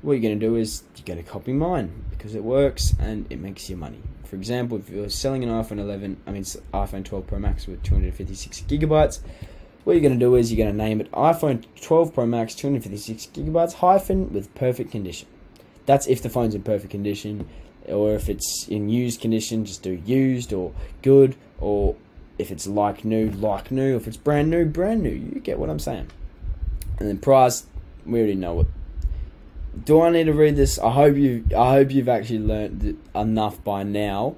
What you're going to do is you're going to copy mine because it works and it makes you money. For example, if you're selling an iPhone 12 Pro Max with 256 gigabytes, what you're going to do is you're going to name it iPhone 12 Pro Max 256 gigabytes hyphen with perfect condition. That's if the phone's in perfect condition, or if it's in used condition, just do used or good, or if it's like new, if it's brand new, brand new. You get what I'm saying. And then price, we already know it. Do I need to read this? I hope you've actually learned enough by now.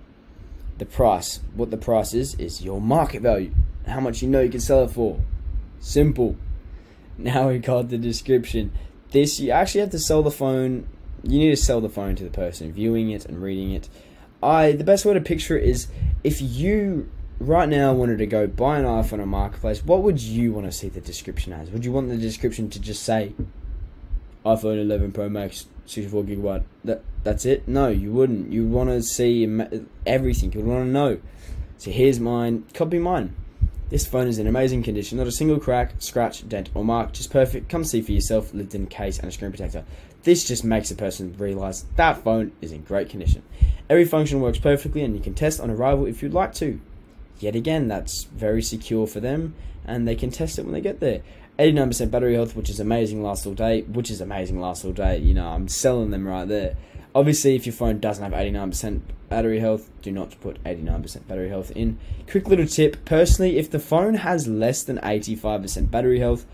The price, what the price is your market value. How much you know you can sell it for. Simple. Now we got the description. This, you actually have to sell the phone. You need to sell the phone to the person viewing it and reading it. The best way to picture it is if you right now wanted to go buy an iPhone on Marketplace, what would you want to see the description as? Would you want the description to just say iPhone 11 Pro Max 64 gigabyte? That's it? No, you wouldn't. You want to see everything. You want to know. So here's mine. Copy mine. This phone is in amazing condition. Not a single crack, scratch, dent, or mark. Just perfect. Come see for yourself. Lived in case and a screen protector. This just makes a person realize that phone is in great condition. Every function works perfectly and you can test on arrival if you'd like to. Yet again, that's very secure for them and they can test it when they get there. 89% battery health, which is amazing, lasts all day. You know, I'm selling them right there. Obviously, if your phone doesn't have 89% battery health, do not put 89% battery health in. Quick little tip, personally, if the phone has less than 85% battery health,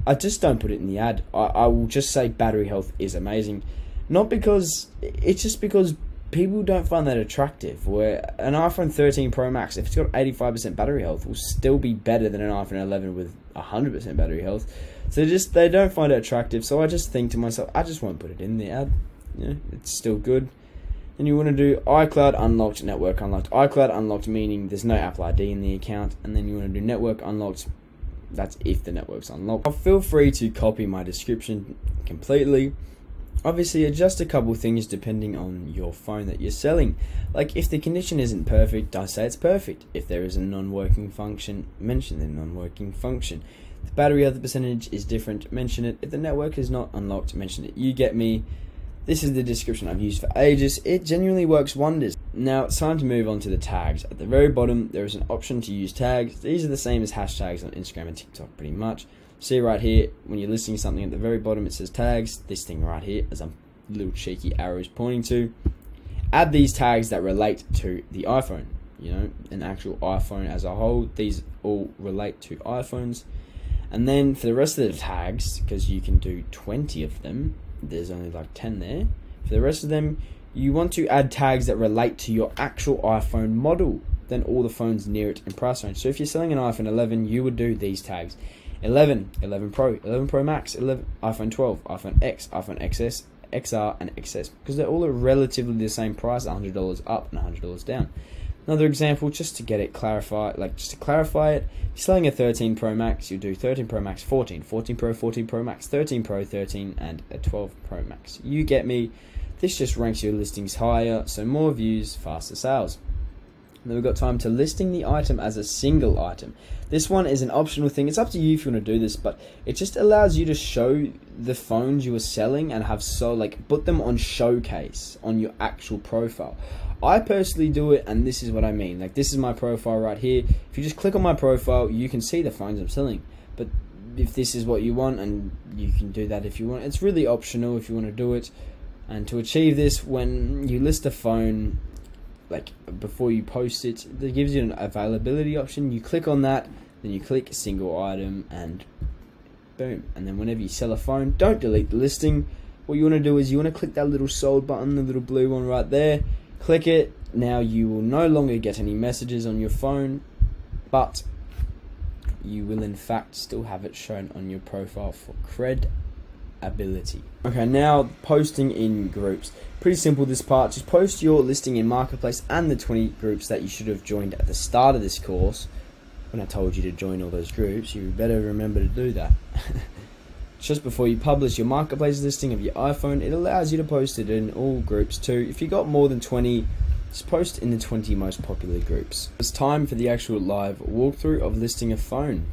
I just don't put it in the ad. I will just say battery health is amazing. Not because, it's just because people don't find that attractive. Where an iPhone 13 Pro Max, if it's got 85% battery health, will still be better than an iPhone 11 with 100% battery health. So they don't find it attractive. So I just think to myself, I just won't put it in the ad. You know, it's still good. Then you want to do iCloud unlocked, network unlocked. iCloud unlocked meaning there's no Apple ID in the account, and then you want to do network unlocked. That's if the network's unlocked. Feel free to copy my description completely. Obviously, adjust a couple things depending on your phone that you're selling. Like, if the condition isn't perfect, I say it's perfect. If there is a non-working function, mention the non-working function. If the battery health percentage is different, mention it. If the network is not unlocked, mention it. You get me. This is the description I've used for ages. It genuinely works wonders. Now, it's time to move on to the tags. At the very bottom, there is an option to use tags. These are the same as hashtags on Instagram and TikTok, pretty much. See right here, when you're listing something at the very bottom, it says tags. This thing right here, as a little cheeky arrow is pointing to. Add these tags that relate to the iPhone. You know, an actual iPhone as a whole. These all relate to iPhones. And then for the rest of the tags, because you can do 20 of them, there's only like 10 there. For the rest of them, you want to add tags that relate to your actual iPhone model, then all the phones near it in price range. So if you're selling an iPhone 11, you would do these tags. 11, 11 Pro, 11 Pro Max, 11, iPhone 12, iPhone X, iPhone XS, XR, and XS, because they're all relatively the same price, $100 up and $100 down. Another example, just to get it clarified, just to clarify it, if you're selling a 13 Pro Max, you do 13 Pro Max, 14, 14 Pro, 14 Pro Max, 13 Pro, 13, and a 12 Pro Max. You get me. This just ranks your listings higher, so more views, faster sales. Then we've got time to listing the item as a single item. This one is an optional thing. It's up to you if you want to do this, but it just allows you to show the phones you are selling and have put them on showcase on your actual profile. I personally do it, and this is what I mean. Like, this is my profile right here. If you just click on my profile, you can see the phones I'm selling. But if this is what you want, and you can do that if you want, it's really optional if you want to do it. And to achieve this, when you list a phone, before you post it, it gives you an availability option. You click on that, then you click single item, and boom. And then whenever you sell a phone, don't delete the listing. What you want to do is you want to click that little sold button, the little blue one right there. Click it. Now you will no longer get any messages on your phone, but you will in fact still have it shown on your profile for credibility. Okay, now posting in groups. Pretty simple this part. Just post your listing in Marketplace and the 20 groups that you should have joined at the start of this course. When I told you to join all those groups, you better remember to do that. Just before you publish your Marketplace listing of your iPhone, it allows you to post it in all groups too. If you got more than 20, just post in the 20 most popular groups. It's time for the actual live walkthrough of listing a phone.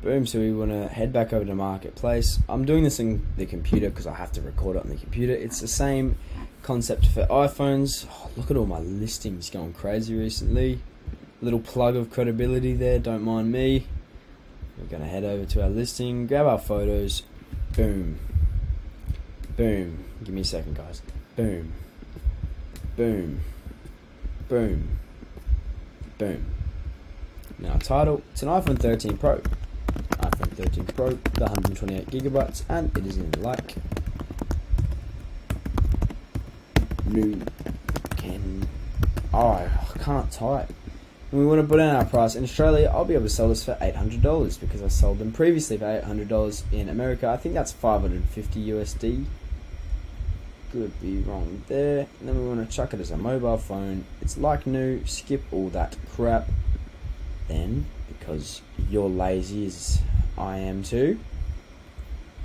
Boom, so we want to head back over to Marketplace. I'm doing this in the computer because I have to record it on the computer. It's the same concept for iPhones. Oh, look at all my listings going crazy recently. Little plug of credibility there, don't mind me. We're going to head over to our listing, grab our photos. Boom. Boom. Give me a second, guys. Boom. Boom. Boom. Boom. Now, title, it's an iPhone 13 Pro. iPhone 13 Pro, the 128 gigabytes, and it is in new can. Oh, I can't type. And we want to put in our price. In Australia, I'll be able to sell this for $800 because I sold them previously for $800. In America, I think that's 550 USD. Could be wrong there. And then we want to chuck it as a mobile phone. It's like new. Skip all that crap. Then, because you're lazy as I am too,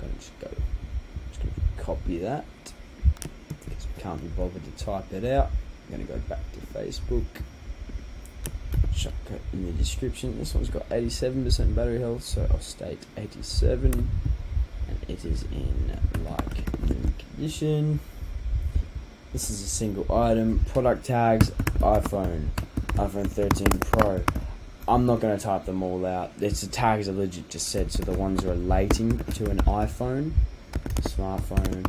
I'm just going to copy that because we can't be bothered to type it out. I'm going to go back to Facebook. Chuck it in the description. This one's got 87% battery health, so I'll state 87, and it is in like new condition. This is a single item. Product tags, iPhone 13 Pro. I'm not going to type them all out. It's the tags I legit just said, so the ones relating to an iPhone, smartphone,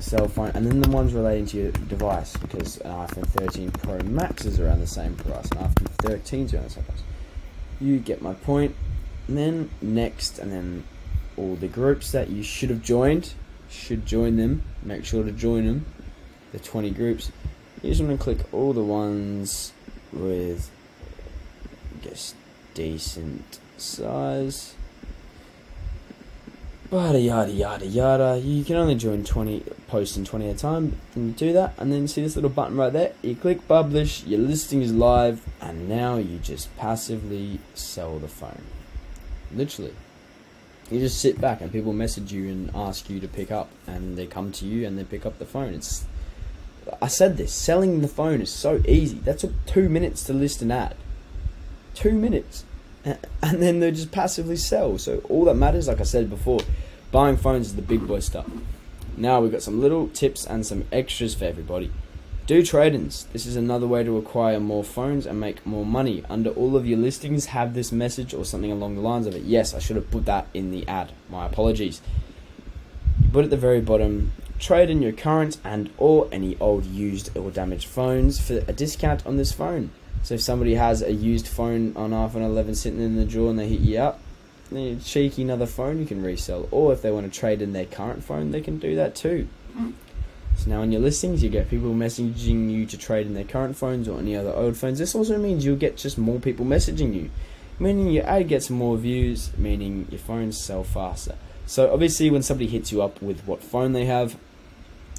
cell phone, and then the ones relating to your device, because an iPhone 13 Pro Max is around the same price, and iPhone 13 is around the same price. You get my point. And then next, and then all the groups that you should have joined, should join them. Make sure to join them. The 20 groups. You just want to click all the ones with, I guess, decent size. Yada yada yada yada. You can only join 20 posts in 20 at a time. Then you do that, and then see this little button right there. You click publish. Your listing is live, and now you just passively sell the phone. Literally. You just sit back and people message you and ask you to pick up, and they come to you and they pick up the phone. I said this, selling the phone is so easy. That took 2 minutes to list an ad. 2 minutes. And then they just passively sell. So all that matters, like I said before, buying phones is the big boy stuff. Now we've got some little tips and some extras for everybody. Do trade-ins. This is another way to acquire more phones and make more money. Under all of your listings, have this message or something along the lines of it. Yes, I should have put that in the ad. My apologies. You put at the very bottom, trade in your current and or any old used or damaged phones for a discount on this phone. So if somebody has a used phone on iPhone 11 sitting in the drawer and they hit you up, a cheeky another phone you can resell. Or if they want to trade in their current phone, they can do that too. So now on your listings, you get people messaging you to trade in their current phones or any other old phones. This also means you'll get just more people messaging you, meaning your ad gets more views, meaning your phones sell faster. So obviously when somebody hits you up with what phone they have,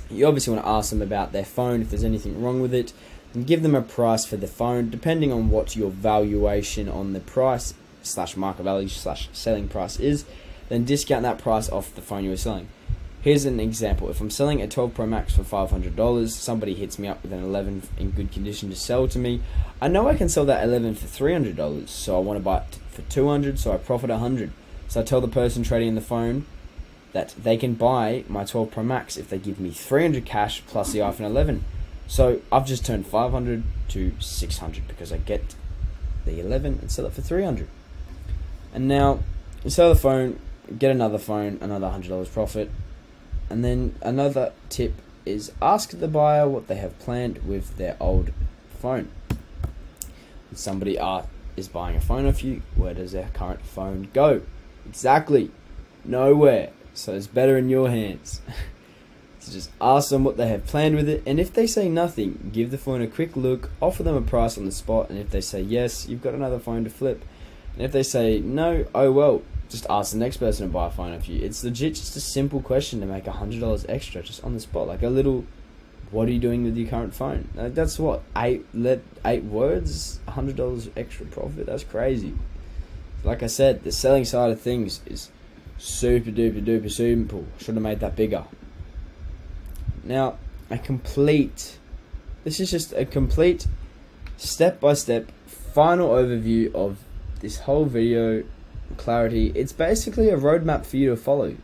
you obviously want to ask them about their phone, if there's anything wrong with it, and give them a price for the phone, depending on what your valuation on the price / market value / selling price is, then discount that price off the phone you were selling. Here's an example. If I'm selling a 12 Pro Max for $500, somebody hits me up with an 11 in good condition to sell to me, I know I can sell that 11 for $300, so I want to buy it for $200, so I profit $100. So I tell the person trading in the phone that they can buy my 12 Pro Max if they give me $300 cash plus the iPhone 11. So I've just turned $500 to $600 because I get the 11 and sell it for $300. And now you sell the phone, get another phone, another $100 profit. And then another tip is ask the buyer what they have planned with their old phone. When somebody is buying a phone off you, where does their current phone go? Exactly, nowhere. So it's better in your hands. So just ask them what they have planned with it, and if they say nothing, give the phone a quick look, offer them a price on the spot, and if they say yes, you've got another phone to flip. And if they say no, oh well, just ask the next person to buy a phone off you. It's legit just a simple question to make $100 extra just on the spot, like a little, what are you doing with your current phone? That's what, eight words, $100 extra profit. That's crazy. Like I said, the selling side of things is super duper duper simple. Should have made that bigger. Now, this is just a complete step-by-step final overview of this whole video. Clarity. It's basically a roadmap for you to follow.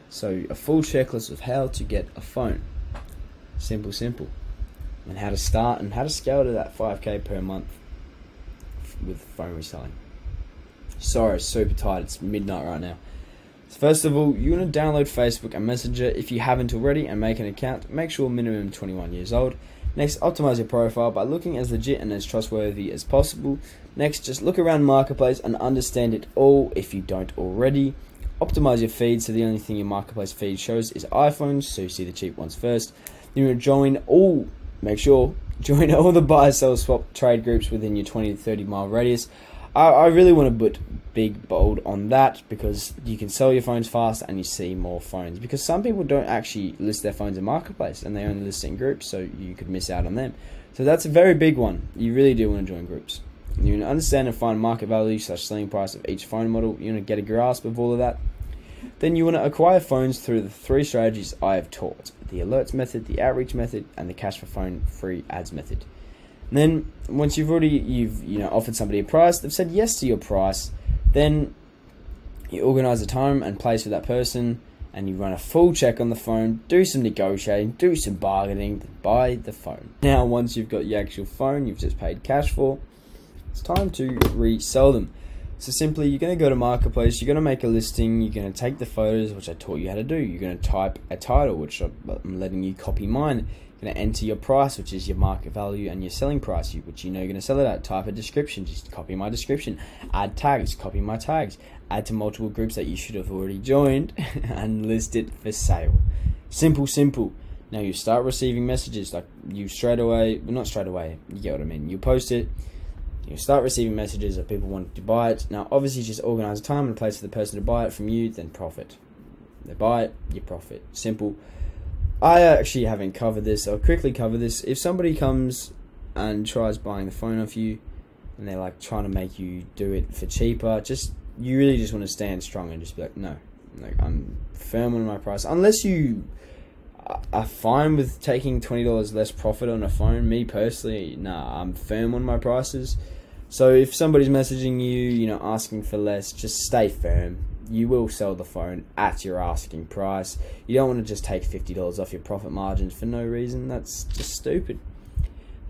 So a full checklist of how to get a phone. Simple. And how to start and how to scale to that 5K per month with phone reselling. Sorry, super tired. It's midnight right now. So first of all, you want to download Facebook and Messenger if you haven't already and make an account. Make sure minimum 21 years old. Next, optimize your profile by looking as legit and as trustworthy as possible. Next, just look around Marketplace and understand it all if you don't already. Optimize your feed so the only thing your Marketplace feed shows is iPhones, so you see the cheap ones first. You want to join all the buy, sell, swap trade groups within your 20 to 30 mile radius. I really want to put big bold on that because you can sell your phones faster and you see more phones, because some people don't actually list their phones in Marketplace and they only list it in groups, so you could miss out on them. So that's a very big one. You really do want to join groups. You want to understand and find market value / selling price of each phone model. You want to get a grasp of all of that. Then you want to acquire phones through the 3 strategies I have taught: the alerts method, the outreach method, and the cash for phone free ads method. And then once you've offered somebody a price, they've said yes to your price, then you organize a time and place with that person and you run a full check on the phone, do some negotiating, do some bargaining, then buy the phone. Now once you've got your actual phone you've just paid cash for, it's time to resell them. So simply, you're going to go to Marketplace, you're going to make a listing, you're going to take the photos, which I taught you how to do. You're going to type a title, which I'm letting you copy mine. You're going to enter your price, which is your market value, and your selling price, which you know you're going to sell it at. Type a description, just copy my description. Add tags, copy my tags. Add to multiple groups that you should have already joined and list it for sale. Simple. Now you start receiving messages, like you not straight away, you get what I mean. You post it, you start receiving messages of people wanting to buy it. Now obviously just organize a time and a place for the person to buy it from you, then profit. They buy it, you profit. Simple. I actually haven't covered this. I'll quickly cover this. If somebody comes and tries buying the phone off you and they're like trying to make you do it for cheaper, just you really just want to stand strong and just be like, no, like I'm firm on my price. Unless you are fine with taking $20 less profit on a phone. Me personally, nah, I'm firm on my prices. So if somebody's messaging you, asking for less, just stay firm. You will sell the phone at your asking price. You don't want to just take $50 off your profit margins for no reason. That's just stupid.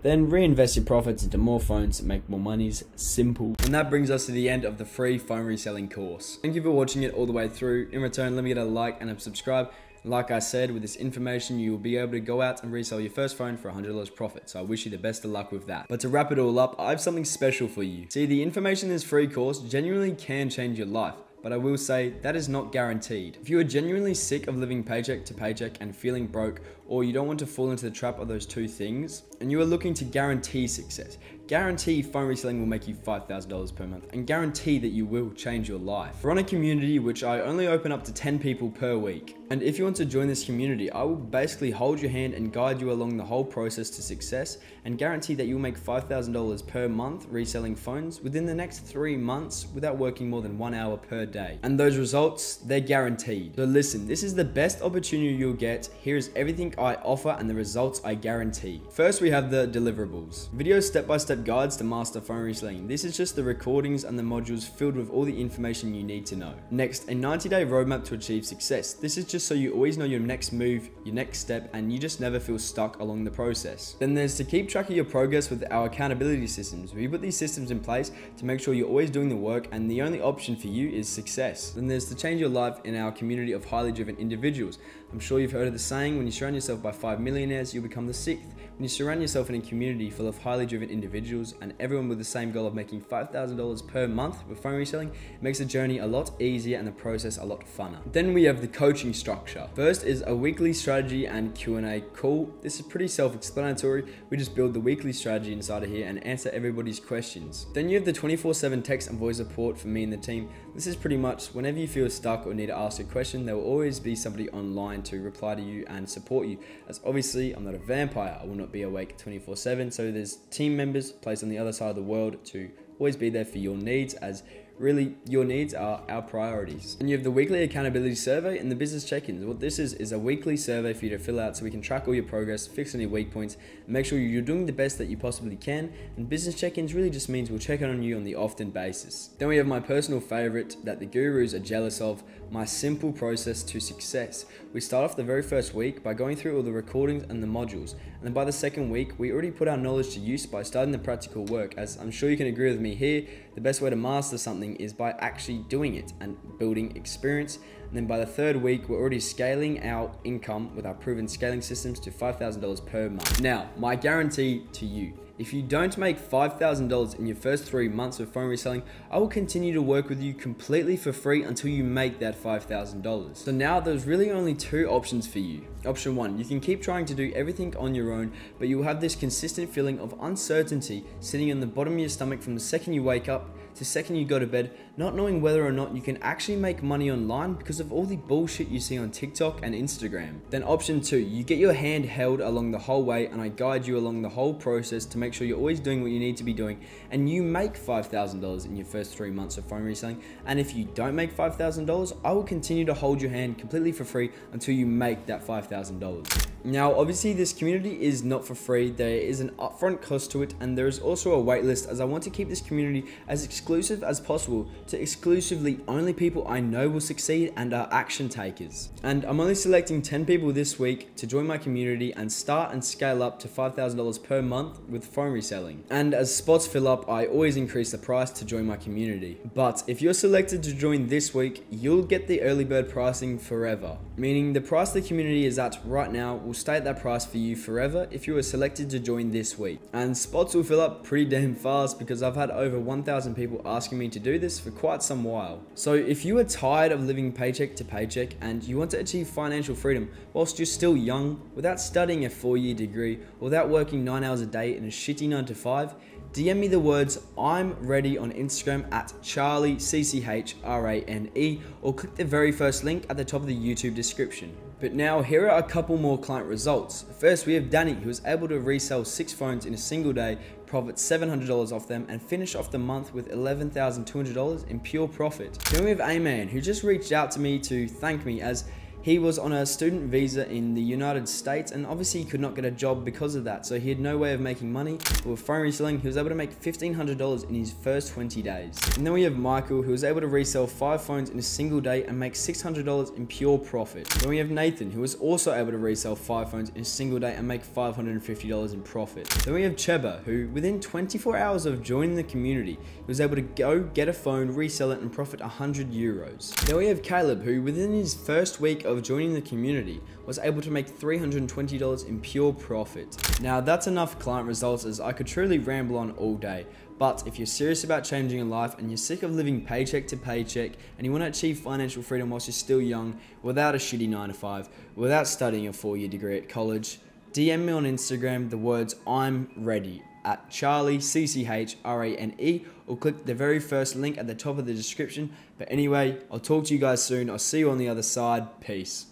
Then reinvest your profits into more phones that make more money. Simple. And that brings us to the end of the free phone reselling course. Thank you for watching it all the way through. In return, let me get a like and a subscribe. Like I said, with this information, you will be able to go out and resell your first phone for $100 profit. So I wish you the best of luck with that. But to wrap it all up, I have something special for you. See, the information in this free course genuinely can change your life. But I will say that is not guaranteed. If you are genuinely sick of living paycheck to paycheck and feeling broke, or you don't want to fall into the trap of those two things, and you are looking to guarantee success, guarantee phone reselling will make you $5,000 per month, and guarantee that you will change your life. We're on a community which I only open up to 10 people per week. And if you want to join this community, I will basically hold your hand and guide you along the whole process to success, and guarantee that you'll make $5,000 per month reselling phones within the next 3 months without working more than 1 hour per day. And those results, they're guaranteed. So listen, this is the best opportunity you'll get. Here is everything I offer and the results I guarantee. First, we have the deliverables. Video step-by-step guides to master phone reselling. This is just the recordings and the modules filled with all the information you need to know. Next, a 90-day roadmap to achieve success. This is just so you always know your next move, your next step, and you just never feel stuck along the process. Then there's to keep track of your progress with our accountability systems. We put these systems in place to make sure you're always doing the work, and the only option for you is success. Then there's to change your life in our community of highly driven individuals. I'm sure you've heard of the saying, when you surround yourself by 5 millionaires, you'll become the 6th. When you surround yourself in a community full of highly driven individuals and everyone with the same goal of making $5,000 per month with phone reselling, it makes the journey a lot easier and the process a lot funner. Then we have the coaching structure. First is a weekly strategy and Q&A call. This is pretty self-explanatory. We just build the weekly strategy inside of here and answer everybody's questions. Then you have the 24/7 text and voice support for me and the team. This is pretty much whenever you feel stuck or need to ask a question, there will always be somebody online to reply to you and support you. As obviously, I'm not a vampire. I will not be awake 24/7. So there's team members placed on the other side of the world to always be there for your needs, as really your needs are our priorities. And you have the weekly accountability survey and the business check-ins. What this is a weekly survey for you to fill out so we can track all your progress, fix any weak points, and make sure you're doing the best that you possibly can. And business check-ins really just means we'll check in on you on the often basis. Then we have my personal favorite that the gurus are jealous of, my simple process to success. We start off the very first week by going through all the recordings and the modules. And then by the second week, we already put our knowledge to use by starting the practical work. As I'm sure you can agree with me here, the best way to master something is by actually doing it and building experience. And then by the third week, we're already scaling our income with our proven scaling systems to $5,000 per month. Now, my guarantee to you, if you don't make $5,000 in your first 3 months of phone reselling, I will continue to work with you completely for free until you make that $5,000. So now there's really only 2 options for you. Option 1, you can keep trying to do everything on your own, but you'll have this consistent feeling of uncertainty sitting in the bottom of your stomach from the second you wake up to the second you go to bed, not knowing whether or not you can actually make money online because of all the bullshit you see on TikTok and Instagram. Then option 2, you get your hand held along the whole way and I guide you along the whole process to make sure you're always doing what you need to be doing, and you make $5,000 in your first 3 months of phone reselling. And if you don't make $5,000, I will continue to hold your hand completely for free until you make that $5,000. Now, obviously this community is not for free. There is an upfront cost to it, and there is also a waitlist, as I want to keep this community as exclusive as possible to exclusively only people I know will succeed and are action takers. And I'm only selecting 10 people this week to join my community and start and scale up to $5,000 per month with phone reselling. And as spots fill up, I always increase the price to join my community. But if you're selected to join this week, you'll get the early bird pricing forever, meaning the price the community is at right now will stay at that price for you forever if you were selected to join this week. And spots will fill up pretty damn fast because I've had over 1,000 people asking me to do this for quite some while. So if you are tired of living paycheck to paycheck and you want to achieve financial freedom whilst you're still young, without studying a 4-year degree, or without working 9 hours a day in a shitty 9 to 5, DM me the words "I'm ready" on Instagram at CharlieCCHRANE, or click the very first link at the top of the YouTube description. But now here are a couple more client results. First, we have Danny, who was able to resell 6 phones in a single day, profit $700 off them, and finish off the month with $11,200 in pure profit. Then we have A-Man, who just reached out to me to thank me as he was on a student visa in the United States, and obviously he could not get a job because of that, so he had no way of making money. But with phone reselling, he was able to make $1,500 in his first 20 days. And then we have Michael, who was able to resell 5 phones in a single day and make $600 in pure profit. Then we have Nathan, who was also able to resell 5 phones in a single day and make $550 in profit. Then we have Cheba, who within 24 hours of joining the community, he was able to go get a phone, resell it, and profit €100. Then we have Caleb, who within his first week of joining the community was able to make $320 in pure profit. Now that's enough client results, as I could truly ramble on all day, but if you're serious about changing your life and you're sick of living paycheck to paycheck and you want to achieve financial freedom whilst you're still young, without a shitty 9 to 5, without studying a 4-year degree at college, DM me on Instagram the words "I'm ready" at Charlie CCHRANE, or click the very first link at the top of the description. But anyway, I'll talk to you guys soon. I'll see you on the other side. Peace.